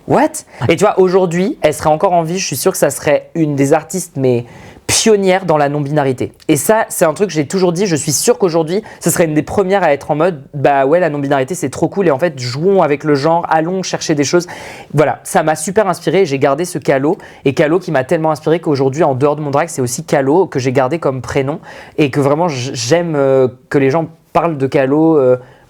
what? Et tu vois, aujourd'hui, elle serait encore en vie. Je suis sûr que ça serait une des artistes, mais pionnière dans la non-binarité. Et ça, c'est un truc que j'ai toujours dit. Je suis sûr qu'aujourd'hui, ce serait une des premières à être en mode, bah ouais, la non-binarité, c'est trop cool. Et en fait, jouons avec le genre, allons chercher des choses. Voilà, ça m'a super inspiré. J'ai gardé ce Calo. Et Calo qui m'a tellement inspiré qu'aujourd'hui, en dehors de mon drag, c'est aussi Calo que j'ai gardé comme prénom. Et que vraiment, j'aime que les gens parlent de Calo.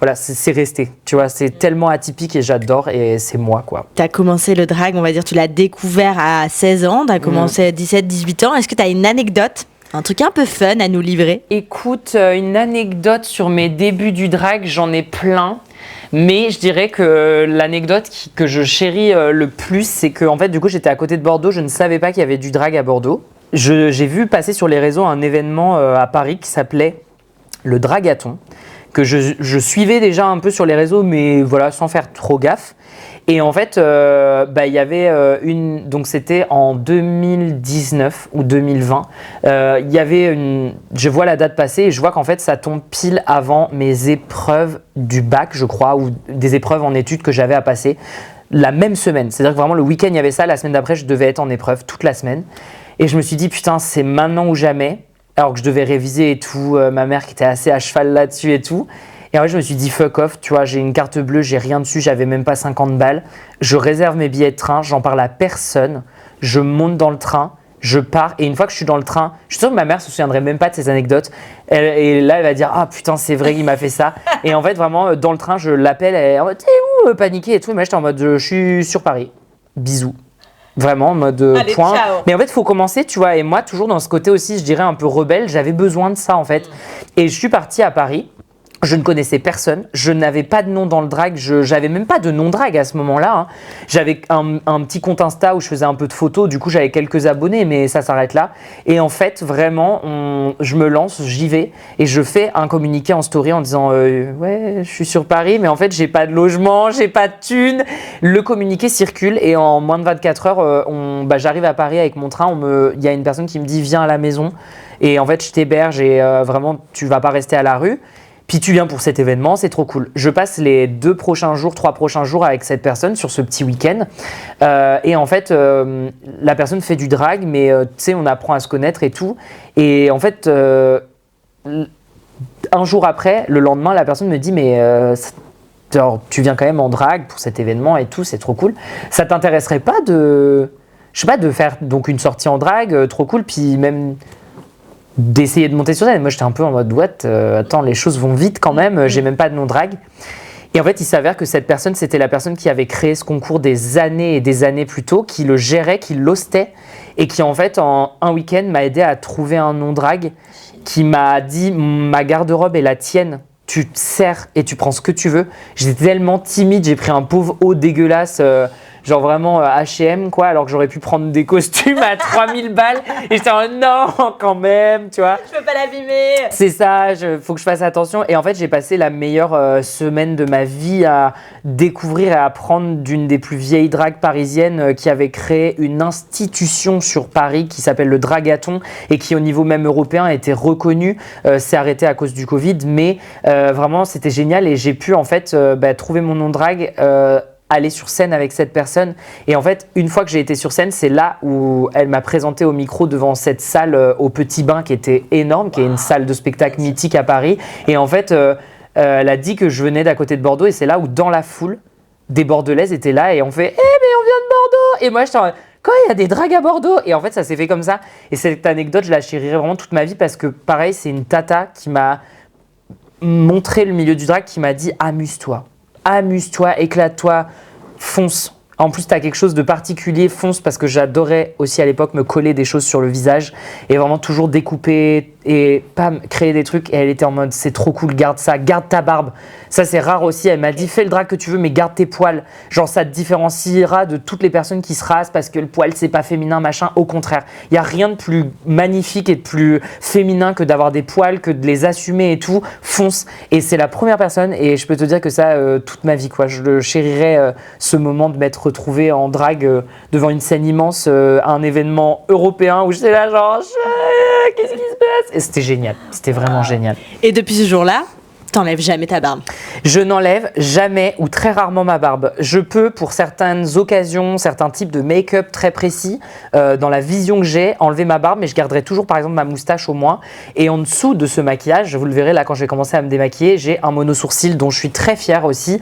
Voilà, c'est resté, tu vois, c'est tellement atypique et j'adore et c'est moi, quoi. Tu as commencé le drag, on va dire, tu l'as découvert à 16 ans, tu as commencé à 17-18 ans. Est-ce que tu as une anecdote, un truc un peu fun à nous livrer? Écoute, une anecdote sur mes débuts du drag, j'en ai plein. Mais je dirais que l'anecdote que je chéris le plus, c'est que en fait, du coup, j'étais à côté de Bordeaux, je ne savais pas qu'il y avait du drag à Bordeaux. J'ai vu passer sur les réseaux un événement à Paris qui s'appelait le Dragathon, que je suivais déjà un peu sur les réseaux, mais voilà, sans faire trop gaffe. Et en fait, il y avait donc c'était en 2019 ou 2020, il y avait je vois la date passer et je vois qu'en fait ça tombe pile avant mes épreuves du bac, je crois, ou des épreuves en études que j'avais à passer la même semaine. C'est-à-dire que vraiment le week-end il y avait ça, la semaine d'après je devais être en épreuve toute la semaine. Et je me suis dit putain, c'est maintenant ou jamais. Alors que je devais réviser et tout, ma mère qui était assez à cheval là-dessus et tout. Et en fait, je me suis dit fuck off, tu vois, j'ai une carte bleue, j'ai rien dessus, j'avais même pas 50 balles. Je réserve mes billets de train, j'en parle à personne. Je monte dans le train, je pars. Et une fois que je suis dans le train, je suis sûr que ma mère se souviendrait même pas de ces anecdotes. Et là, elle va dire ah putain, c'est vrai, il m'a fait ça. Et en fait, vraiment, dans le train, je l'appelle, elle est en mode t'es où, paniquée et tout. Et moi, j'étais en mode je suis sur Paris. Bisous. Vraiment en mode point. Ciao. Mais en fait, il faut commencer, tu vois. Et moi, toujours dans ce côté aussi, je dirais un peu rebelle, j'avais besoin de ça en fait. Et je suis partie à Paris. Je ne connaissais personne, je n'avais pas de nom dans le drag, j'avais même pas de nom drag à ce moment-là. Hein. J'avais un petit compte Insta où je faisais un peu de photos, du coup j'avais quelques abonnés, mais ça s'arrête là. Et en fait, vraiment, je me lance, j'y vais et je fais un communiqué en story en disant ouais, je suis sur Paris, mais en fait j'ai pas de logement, j'ai pas de thunes. Le communiqué circule et en moins de 24 heures, j'arrive à Paris avec mon train. Il y a une personne qui me dit viens à la maison et en fait je t'héberge et vraiment tu vas pas rester à la rue. Puis tu viens pour cet événement, c'est trop cool. Je passe les 3 prochains jours avec cette personne sur ce petit week-end. Et en fait, la personne fait du drag, mais tu sais, on apprend à se connaître et tout. Et en fait, un jour après, le lendemain, la personne me dit mais genre, tu viens quand même en drag pour cet événement et tout, c'est trop cool. Ça t'intéresserait pas de faire donc une sortie en drag, trop cool, puis même d'essayer de monter sur scène. Moi, j'étais un peu en mode what, attends, les choses vont vite quand même, j'ai même pas de nom drag. Et en fait, il s'avère que cette personne, c'était la personne qui avait créé ce concours des années et des années plus tôt, qui le gérait, qui l'hostait, et qui en fait, en un week-end, m'a aidé à trouver un nom drag, qui m'a dit ma garde-robe est la tienne. Tu te sers et tu prends ce que tu veux. J'étais tellement timide, j'ai pris un pauvre haut dégueulasse, genre vraiment H&M quoi, alors que j'aurais pu prendre des costumes à 3000 balles. Et j'étais en non, quand même, tu vois. Je peux pas l'abîmer. C'est ça, faut que je fasse attention. Et en fait, j'ai passé la meilleure semaine de ma vie à découvrir et à apprendre d'une des plus vieilles dragues parisiennes qui avait créé une institution sur Paris qui s'appelle le Dragathon et qui au niveau même européen était reconnue. C'est arrêté à cause du Covid, mais vraiment c'était génial et j'ai pu en fait trouver mon nom de drague, aller sur scène avec cette personne. Et en fait, une fois que j'ai été sur scène, c'est là où elle m'a présenté au micro devant cette salle au Petit Bain qui était énorme, qui est une salle de spectacle mythique à Paris. Et en fait, elle a dit que je venais d'à côté de Bordeaux et c'est là où dans la foule, des Bordelaises étaient là et on fait « Eh mais on vient de Bordeaux !» Et moi, j'étais en mode « Quoi, il y a des dragues à Bordeaux ?» Et en fait, ça s'est fait comme ça. Et cette anecdote, je la chérirai vraiment toute ma vie parce que pareil, c'est une tata qui m'a montré le milieu du drag, qui m'a dit « Amuse-toi. Amuse-toi, éclate-toi, fonce. » En plus, tu as quelque chose de particulier, fonce, parce que j'adorais aussi à l'époque me coller des choses sur le visage et vraiment toujours découper et pam, créer des trucs. Et elle était en mode, c'est trop cool, garde ça, garde ta barbe. Ça, c'est rare aussi. Elle m'a dit, fais le drag que tu veux, mais garde tes poils. Genre, ça te différenciera de toutes les personnes qui se rasent parce que le poil, c'est pas féminin, machin. Au contraire, il y a rien de plus magnifique et de plus féminin que d'avoir des poils, que de les assumer et tout. Fonce. Et c'est la première personne, et je peux te dire que ça, toute ma vie, quoi. Je le chérirais, ce moment de m'être retrouvée en drag devant une scène immense, à un événement européen où j'étais là, genre, qu'est-ce qui se passe? Et c'était génial. C'était vraiment génial. Et depuis ce jour-là, t'enlèves jamais ta barbe? Je n'enlève jamais ou très rarement ma barbe. Je peux, pour certaines occasions, certains types de make-up très précis, dans la vision que j'ai, enlever ma barbe, mais je garderai toujours par exemple ma moustache au moins. Et en dessous de ce maquillage, vous le verrez là quand je vais commencer à me démaquiller, j'ai un mono-sourcil dont je suis très fière aussi,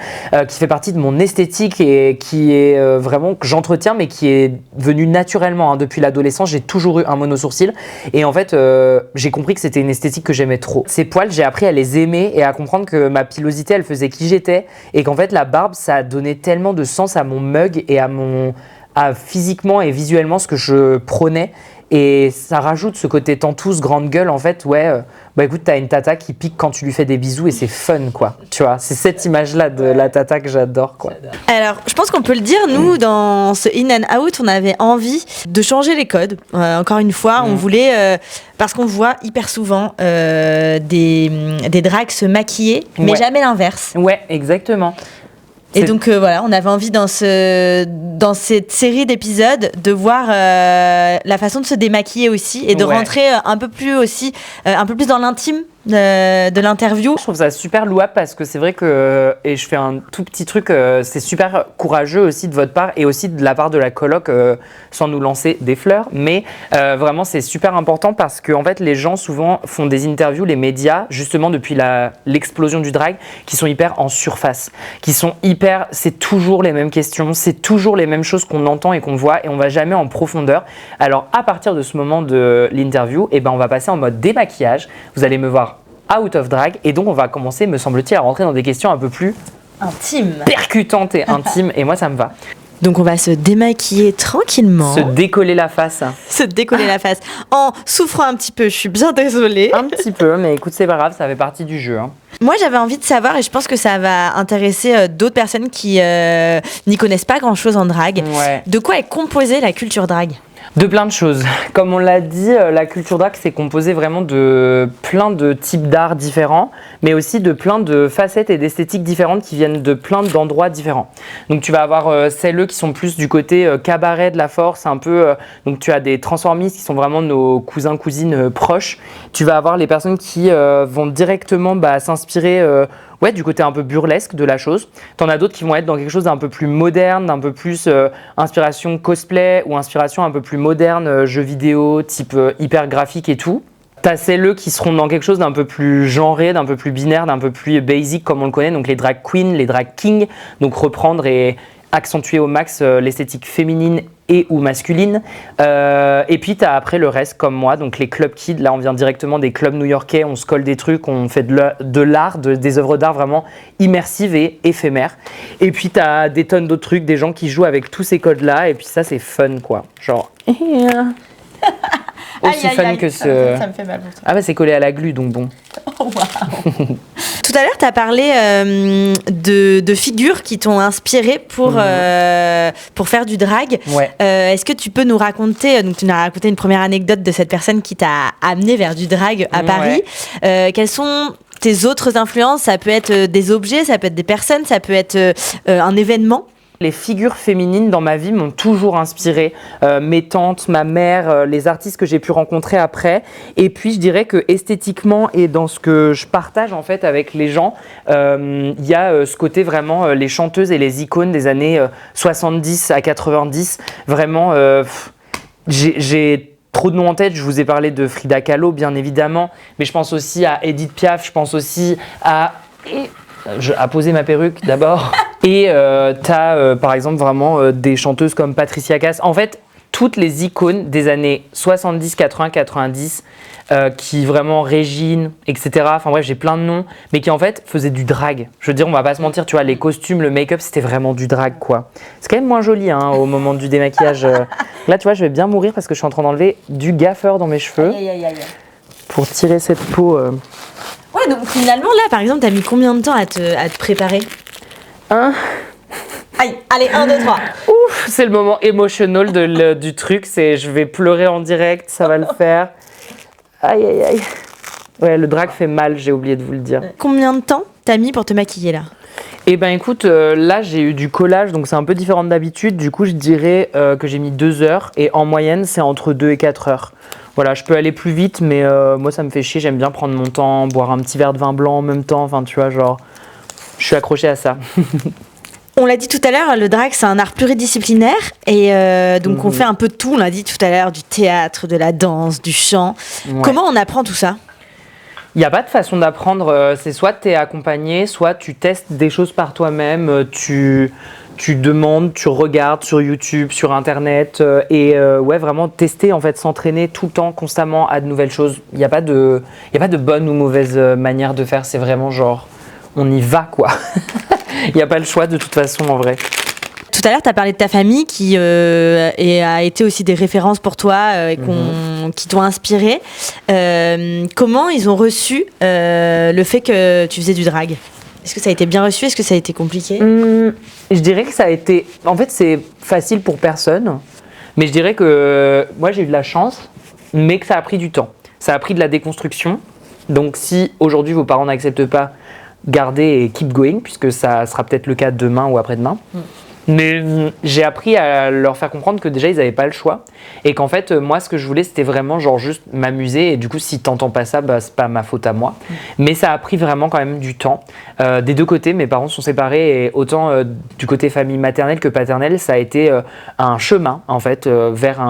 qui fait partie de mon esthétique et qui est vraiment, que j'entretiens, mais qui est venu naturellement. Hein. Depuis l'adolescence, j'ai toujours eu un mono-sourcil. Et en fait, j'ai compris que c'était une esthétique que j'aimais trop. Ces poils, j'ai appris à les aimer et à comprendre que ma pilosité, elle faisait qui j'étais, et qu'en fait la barbe, ça a donné tellement de sens à mon mug et à physiquement et visuellement ce que je prônais, et ça rajoute ce côté tantouse, grande gueule en fait. Ouais, bah écoute, t'as une tata qui pique quand tu lui fais des bisous et c'est fun quoi, tu vois, c'est cette image là de la tata que j'adore quoi. Alors je pense qu'on peut le dire, nous dans ce In and Out, on avait envie de changer les codes. Encore une fois, on voulait, parce qu'on voit hyper souvent des drags se maquiller, mais jamais l'inverse. Ouais, exactement. Et donc voilà, on avait envie dans cette série d'épisodes de voir la façon de se démaquiller aussi, et de rentrer un peu plus dans l'intime de l'interview. Je trouve ça super louable parce que c'est vrai que, et je fais un tout petit truc, c'est super courageux aussi de votre part et aussi de la part de la coloc, sans nous lancer des fleurs, mais vraiment c'est super important parce que en fait les gens souvent font des interviews, les médias, justement depuis l'explosion du drag, qui sont hyper en surface, qui sont hyper, c'est toujours les mêmes questions, c'est toujours les mêmes choses qu'on entend et qu'on voit, et on va jamais en profondeur. Alors à partir de ce moment de l'interview, eh ben on va passer en mode démaquillage. Vous allez me voir out of drag, et donc on va commencer, me semble-t-il, à rentrer dans des questions un peu plus intimes, percutantes et intimes, et moi ça me va. Donc on va se démaquiller tranquillement. Se décoller la face. Se décoller la face. En souffrant un petit peu, je suis bien désolée. Un petit peu, mais écoute, c'est pas grave, ça fait partie du jeu. Hein. Moi, j'avais envie de savoir, et je pense que ça va intéresser d'autres personnes qui n'y connaissent pas grand-chose en drag. Ouais. De quoi est composée la culture drag ? De plein de choses. Comme on l'a dit, la culture drag, c'est composé vraiment de plein de types d'art différents, mais aussi de plein de facettes et d'esthétiques différentes qui viennent de plein d'endroits différents. Donc tu vas avoir celles qui sont plus du côté cabaret de la force, un peu. Donc tu as des transformistes qui sont vraiment nos cousins, cousines proches. Tu vas avoir les personnes qui vont directement s'inspirer du côté un peu burlesque de la chose. T'en as d'autres qui vont être dans quelque chose d'un peu plus moderne, d'un peu plus inspiration cosplay, ou inspiration un peu plus moderne, jeux vidéo, type hyper graphique et tout. T'as celles qui seront dans quelque chose d'un peu plus genré, d'un peu plus binaire, d'un peu plus basic comme on le connaît, donc les drag queens, les drag kings, donc reprendre et accentuer au max l'esthétique féminine et ou masculine. Et puis tu as après le reste comme moi, donc les club kids, là on vient directement des clubs new-yorkais, on se colle des trucs, on fait de l'art, des œuvres d'art vraiment immersives et éphémères. Et puis tu as des tonnes d'autres trucs, des gens qui jouent avec tous ces codes-là, et puis ça c'est fun quoi, genre... Aussi fun que ce... Ça me fait mal pour toi. Ah bah c'est collé à la glu, donc bon. Oh, wow. Tout à l'heure, tu as parlé de figures qui t'ont inspiré pour faire du drag. Ouais. Est-ce que tu peux nous raconter, donc tu nous as raconté une première anecdote de cette personne qui t'a amené vers du drag à Paris. Quelles sont tes autres influences ? Ça peut être des objets, ça peut être des personnes, ça peut être un événement. Les figures féminines dans ma vie m'ont toujours inspiré, mes tantes, ma mère, les artistes que j'ai pu rencontrer après. Et puis je dirais que esthétiquement et dans ce que je partage en fait avec les gens, il y a ce côté vraiment les chanteuses et les icônes des années 70 à 90. Vraiment, j'ai trop de noms en tête. Je vous ai parlé de Frida Kahlo bien évidemment, mais je pense aussi à Edith Piaf, je pense aussi à poser ma perruque d'abord. Et t'as par exemple vraiment des chanteuses comme Patricia Cass. En fait, toutes les icônes des années 70, 80, 90, qui vraiment Régine, etc. Enfin bref, j'ai plein de noms, mais qui en fait faisaient du drag. Je veux dire, on va pas se mentir, tu vois, les costumes, le make-up, c'était vraiment du drag, quoi. C'est quand même moins joli hein, au moment du démaquillage. Là, tu vois, je vais bien mourir parce que je suis en train d'enlever du gaffeur dans mes cheveux. pour tirer cette peau. Ouais, donc finalement, là, par exemple, t'as mis combien de temps à te préparer? Aïe, allez, 1, 2, 3. Ouf, c'est le moment emotional du truc, c'est je vais pleurer en direct, ça va le faire. Aïe, aïe, aïe. Ouais, le drag fait mal, j'ai oublié de vous le dire. Combien de temps t'as mis pour te maquiller, là? Eh ben écoute, là j'ai eu du collage, donc c'est un peu différent d'habitude. Du coup, je dirais que j'ai mis 2 heures, et en moyenne, c'est entre 2 et 4 heures. Voilà, je peux aller plus vite, mais moi ça me fait chier, j'aime bien prendre mon temps, boire un petit verre de vin blanc en même temps, enfin tu vois, genre, je suis accroché à ça. On l'a dit tout à l'heure, le drag, c'est un art pluridisciplinaire. Et donc, on fait un peu de tout. On l'a dit tout à l'heure, du théâtre, de la danse, du chant. Ouais. Comment on apprend tout ça? Il n'y a pas de façon d'apprendre. C'est soit tu es accompagné, soit tu testes des choses par toi-même. Tu demandes, tu regardes sur YouTube, sur Internet. Ouais, vraiment tester, en fait, s'entraîner tout le temps, constamment à de nouvelles choses. Il n'y a pas de bonne ou mauvaise manière de faire. C'est vraiment genre, on y va, quoi. Il n'y a pas le choix de toute façon en vrai. Tout à l'heure, tu as parlé de ta famille qui a été aussi des références pour toi, qui t'ont inspiré. Comment ils ont reçu le fait que tu faisais du drag? Est-ce que ça a été bien reçu? Est-ce que ça a été compliqué? Je dirais que ça a été... En fait, c'est facile pour personne. Mais je dirais que moi, j'ai eu de la chance, mais que ça a pris du temps. Ça a pris de la déconstruction. Donc si aujourd'hui, vos parents n'acceptent pas, garder et keep going, puisque ça sera peut-être le cas demain ou après-demain. Mais j'ai appris à leur faire comprendre que déjà ils n'avaient pas le choix et qu'en fait moi ce que je voulais c'était vraiment genre juste m'amuser et du coup si t'entends pas ça bah c'est pas ma faute à moi. Mais ça a pris vraiment quand même du temps des deux côtés. Mes parents sont séparés et autant du côté famille maternelle que paternelle ça a été un chemin en fait vers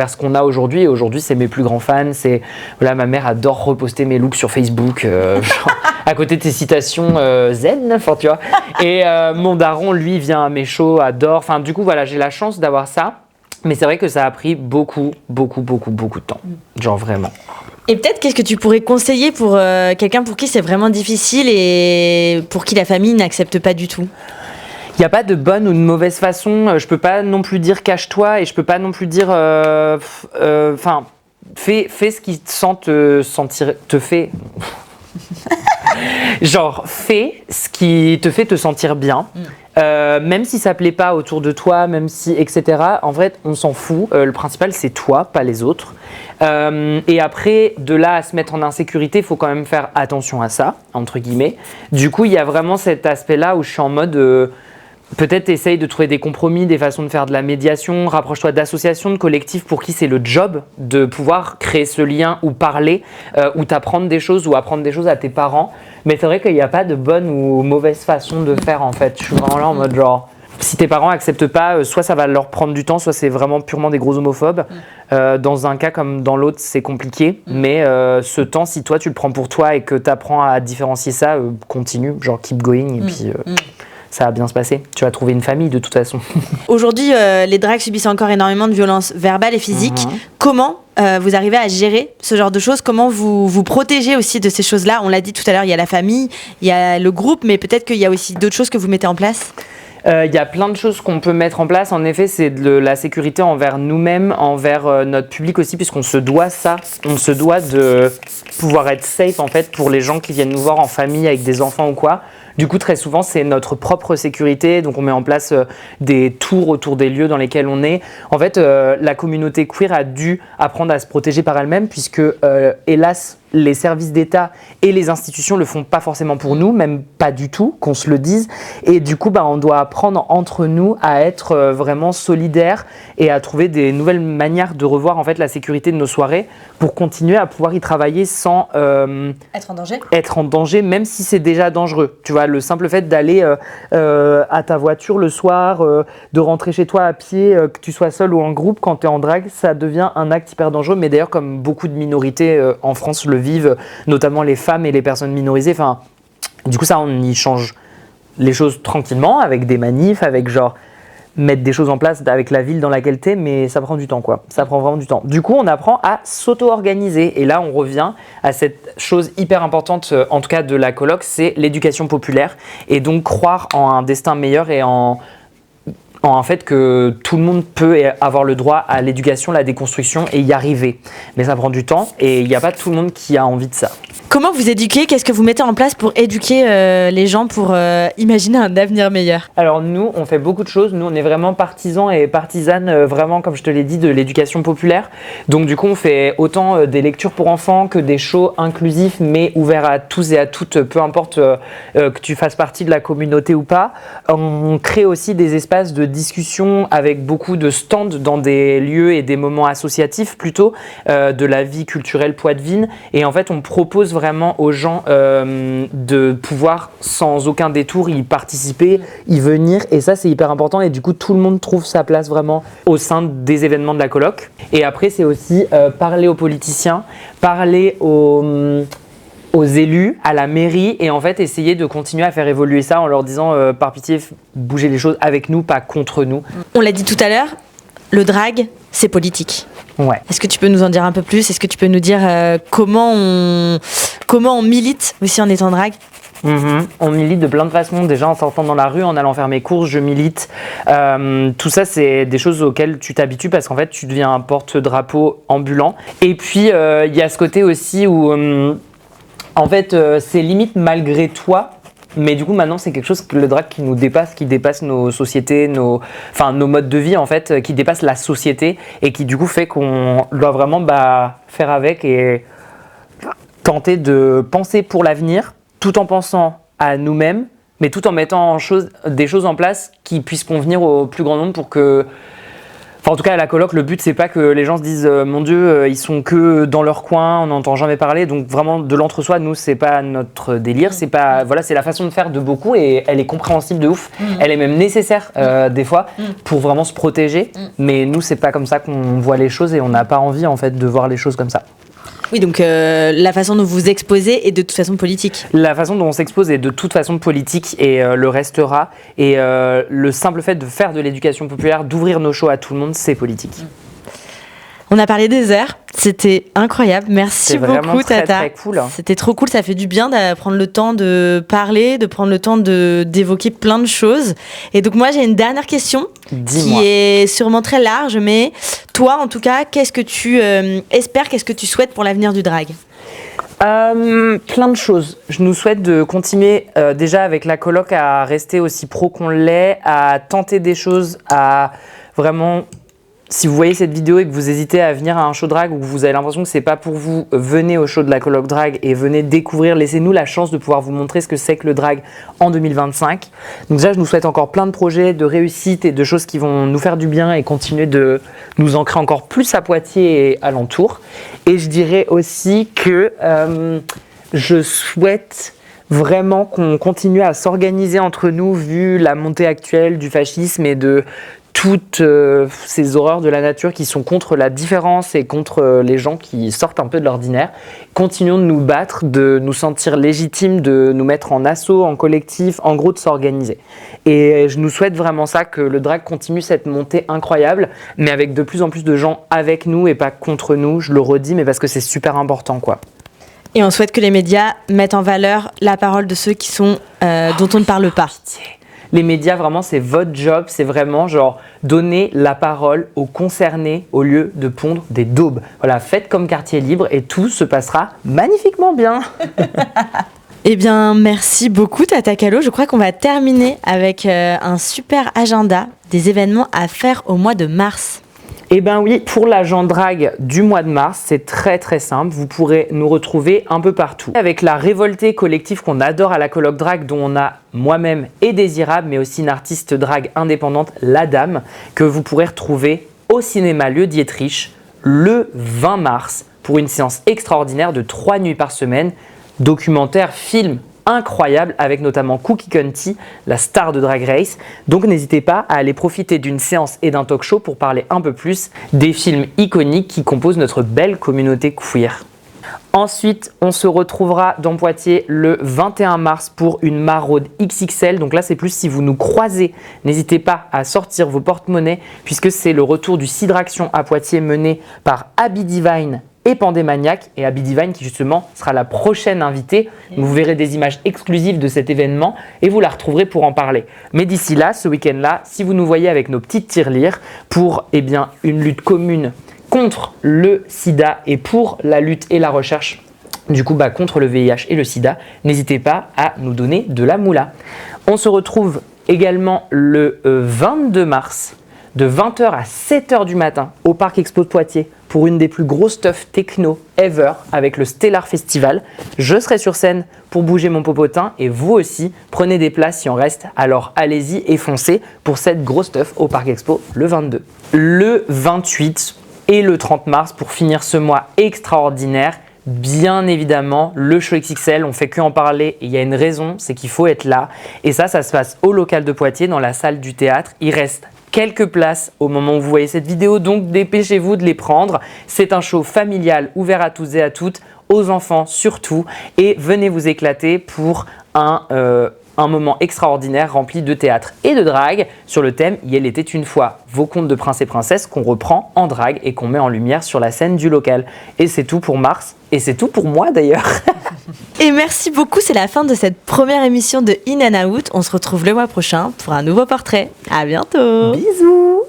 ce qu'on a aujourd'hui. Et aujourd'hui c'est mes plus grands fans, c'est voilà, ma mère adore reposter mes looks sur Facebook genre, à côté de tes citations zen, enfin tu vois. Et mon daron lui vient à mes shows, adore. Enfin, du coup, voilà, j'ai la chance d'avoir ça. Mais c'est vrai que ça a pris beaucoup de temps. Genre vraiment. Et peut-être, qu'est-ce que tu pourrais conseiller pour quelqu'un pour qui c'est vraiment difficile et pour qui la famille n'accepte pas du tout? Il n'y a pas de bonne ou de mauvaise façon. Je peux pas non plus dire cache-toi et je peux pas non plus dire. Enfin, fais ce qui te fait. Genre, fais ce qui te fait te sentir bien. Même si ça plaît pas autour de toi, même si etc. En fait, on s'en fout. Le principal c'est toi, pas les autres. Et après, de là à se mettre en insécurité, il faut quand même faire attention à ça, entre guillemets. Du coup, il y a vraiment cet aspect-là où je suis en mode peut-être essaye de trouver des compromis, des façons de faire de la médiation, rapproche-toi d'associations, de collectifs pour qui c'est le job de pouvoir créer ce lien ou parler, ou t'apprendre des choses ou apprendre des choses à tes parents. Mais c'est vrai qu'il n'y a pas de bonne ou mauvaise façon de faire en fait. Je suis vraiment là en mode genre, si tes parents acceptent pas, soit ça va leur prendre du temps, soit c'est vraiment purement des gros homophobes. Dans un cas comme dans l'autre, c'est compliqué. Mais ce temps, si toi tu le prends pour toi et que tu apprends à différencier ça, continue, genre keep going et puis... ça va bien se passer. Tu vas trouver une famille de toute façon. Aujourd'hui, les drags subissent encore énormément de violences verbales et physiques. Comment vous arrivez à gérer ce genre de choses? Comment vous vous protégez aussi de ces choses-là? On l'a dit tout à l'heure, il y a la famille, il y a le groupe, mais peut-être qu'il y a aussi d'autres choses que vous mettez en place? Il y a plein de choses qu'on peut mettre en place. En effet, c'est de la sécurité envers nous-mêmes, envers notre public aussi, puisqu'on se doit ça. On se doit de pouvoir être safe en fait pour les gens qui viennent nous voir en famille avec des enfants ou quoi. Du coup, très souvent, c'est notre propre sécurité. Donc, on met en place des tours autour des lieux dans lesquels on est. En fait, la communauté queer a dû apprendre à se protéger par elle-même puisque, hélas, les services d'État et les institutions le font pas forcément pour nous, même pas du tout, qu'on se le dise. Et du coup, on doit apprendre entre nous à être vraiment solidaires et à trouver des nouvelles manières de revoir en fait la sécurité de nos soirées pour continuer à pouvoir y travailler sans être en danger. Être en danger, même si c'est déjà dangereux. Tu vois, le simple fait d'aller à ta voiture le soir, de rentrer chez toi à pied, que tu sois seul ou en groupe, quand tu es en drague, ça devient un acte hyper dangereux. Mais d'ailleurs, comme beaucoup de minorités en France le vivent, notamment les femmes et les personnes minorisées. Enfin, du coup, ça, on y change les choses tranquillement, avec des manifs, avec genre mettre des choses en place avec la ville dans laquelle t'es, mais ça prend du temps, quoi. Ça prend vraiment du temps. Du coup, on apprend à s'auto-organiser. Et là, on revient à cette chose hyper importante, en tout cas de la coloc, c'est l'éducation populaire. Et donc, croire en un destin meilleur et en en fait que tout le monde peut avoir le droit à l'éducation, la déconstruction et y arriver. Mais ça prend du temps et il n'y a pas tout le monde qui a envie de ça. Comment vous éduquez? Qu'est-ce que vous mettez en place pour éduquer les gens pour imaginer un avenir meilleur? Alors nous, on fait beaucoup de choses. Nous, on est vraiment partisans et partisanes, vraiment, comme je te l'ai dit, de l'éducation populaire. Donc du coup, on fait autant des lectures pour enfants que des shows inclusifs, mais ouverts à tous et à toutes, peu importe que tu fasses partie de la communauté ou pas. On crée aussi des espaces de discussion avec beaucoup de stands dans des lieux et des moments associatifs plutôt de la vie culturelle poitevine. Et en fait, on propose vraiment aux gens de pouvoir sans aucun détour y participer, y venir, et ça c'est hyper important, et du coup tout le monde trouve sa place vraiment au sein des événements de la coloc. Et après c'est aussi parler aux politiciens, parler aux élus, à la mairie, et en fait essayer de continuer à faire évoluer ça en leur disant par pitié bougez les choses avec nous, pas contre nous. On l'a dit tout à l'heure, le drag c'est politique. Ouais. Est-ce que tu peux nous en dire un peu plus? Est-ce que tu peux nous dire comment on milite aussi en étant drag? On milite de plein de façons, déjà en sortant dans la rue, en allant faire mes courses, je milite. Tout ça, c'est des choses auxquelles tu t'habitues parce qu'en fait, tu deviens un porte-drapeau ambulant. Et puis, il y a ce côté aussi où, en fait, c'est limite malgré toi. Mais du coup, maintenant, c'est quelque chose que le drag qui nous dépasse, qui dépasse nos sociétés, nos modes de vie, en fait, qui dépasse la société et qui, du coup, fait qu'on doit vraiment faire avec et tenter de penser pour l'avenir tout en pensant à nous-mêmes, mais tout en mettant des choses en place qui puissent convenir au plus grand nombre pour que... Enfin, en tout cas, à la coloc, le but, c'est pas que les gens se disent « Mon Dieu, ils sont que dans leur coin, on n'entend jamais parler. » Donc vraiment, de l'entre-soi, nous, c'est pas notre délire. C'est pas, voilà, c'est la façon de faire de beaucoup et elle est compréhensible de ouf. Elle est même nécessaire des fois pour vraiment se protéger. Mais nous, c'est pas comme ça qu'on voit les choses et on n'a pas envie, en fait, de voir les choses comme ça. Oui, donc la façon dont vous vous exposez est de toute façon politique. La façon dont on s'expose est de toute façon politique et le restera. Et le simple fait de faire de l'éducation populaire, d'ouvrir nos shows à tout le monde, c'est politique. On a parlé des heures, c'était incroyable. Merci beaucoup, Tata. Très cool. C'était trop cool, ça fait du bien de prendre le temps de parler, de prendre le temps d'évoquer plein de choses. Et donc moi, j'ai une dernière question qui est sûrement très large, mais toi, en tout cas, qu'est-ce que tu espères, qu'est-ce que tu souhaites pour l'avenir du drag? Plein de choses. Je nous souhaite de continuer déjà avec la coloc à rester aussi pro qu'on l'est, à tenter des choses, à vraiment... Si vous voyez cette vidéo et que vous hésitez à venir à un show drag ou que vous avez l'impression que c'est pas pour vous, venez au show de la coloc drag et venez découvrir, laissez-nous la chance de pouvoir vous montrer ce que c'est que le drag en 2025. Donc déjà, je nous souhaite encore plein de projets, de réussites et de choses qui vont nous faire du bien et continuer de nous ancrer encore plus à Poitiers et alentour. Et je dirais aussi que je souhaite vraiment qu'on continue à s'organiser entre nous vu la montée actuelle du fascisme et de toutes ces horreurs de la nature qui sont contre la différence et contre les gens qui sortent un peu de l'ordinaire. Continuons de nous battre, de nous sentir légitimes, de nous mettre en assaut, en collectif, en gros de s'organiser. Et je nous souhaite vraiment ça, que le drag continue cette montée incroyable, mais avec de plus en plus de gens avec nous et pas contre nous, je le redis, mais parce que c'est super important, quoi. Et on souhaite que les médias mettent en valeur la parole de ceux qui sont, dont on ne parle pas. Les médias, vraiment, c'est votre job, c'est vraiment genre donner la parole aux concernés au lieu de pondre des daubes. Voilà, faites comme quartier libre et tout se passera magnifiquement bien. Eh bien, merci beaucoup Tata Calo. Je crois qu'on va terminer avec un super agenda des événements à faire au mois de mars. Eh bien oui, pour l'agenda drag du mois de mars, c'est très très simple. Vous pourrez nous retrouver un peu partout. Avec la révoltée collective qu'on adore à la coloc drag, dont on a moi-même et Désirable, mais aussi une artiste drag indépendante, La Dame, que vous pourrez retrouver au cinéma Lieu Dietrich le 20 mars pour une séance extraordinaire de 3 nuits par semaine, documentaire, film, incroyable avec notamment Cookie Conti, la star de Drag Race. Donc n'hésitez pas à aller profiter d'une séance et d'un talk show pour parler un peu plus des films iconiques qui composent notre belle communauté queer. Ensuite, on se retrouvera dans Poitiers le 21 mars pour une maraude XXL. Donc là, c'est plus si vous nous croisez. N'hésitez pas à sortir vos porte-monnaies puisque c'est le retour du Cidraction à Poitiers mené par Abby Divine et Pandémaniac et Abby Divine qui justement sera la prochaine invitée. Vous verrez des images exclusives de cet événement et vous la retrouverez pour en parler. Mais d'ici là, ce week-end-là, si vous nous voyez avec nos petites tirelires pour une lutte commune contre le sida et pour la lutte et la recherche contre le VIH et le sida, n'hésitez pas à nous donner de la moula. On se retrouve également le 22 mars de 20h à 7h du matin au Parc Expo de Poitiers pour une des plus grosses stuff techno ever avec le Stellar Festival. Je serai sur scène pour bouger mon popotin et vous aussi, prenez des places si on reste. Alors allez-y et foncez pour cette grosse stuff au Parc Expo le 22. Le 28 et le 30 mars pour finir ce mois extraordinaire. Bien évidemment, le show XXL, on fait que en parler et il y a une raison, c'est qu'il faut être là. Et ça se passe au local de Poitiers, dans la salle du théâtre. Il reste quelques places au moment où vous voyez cette vidéo, donc dépêchez-vous de les prendre. C'est un show familial, ouvert à tous et à toutes, aux enfants surtout. Et venez vous éclater pour un moment extraordinaire rempli de théâtre et de drague sur le thème « Il était une fois », vos contes de princes et princesses qu'on reprend en drague et qu'on met en lumière sur la scène du local. Et c'est tout pour mars, et c'est tout pour moi d'ailleurs. Et merci beaucoup, c'est la fin de cette première émission de In and Out. On se retrouve le mois prochain pour un nouveau portrait. À bientôt. Bisous.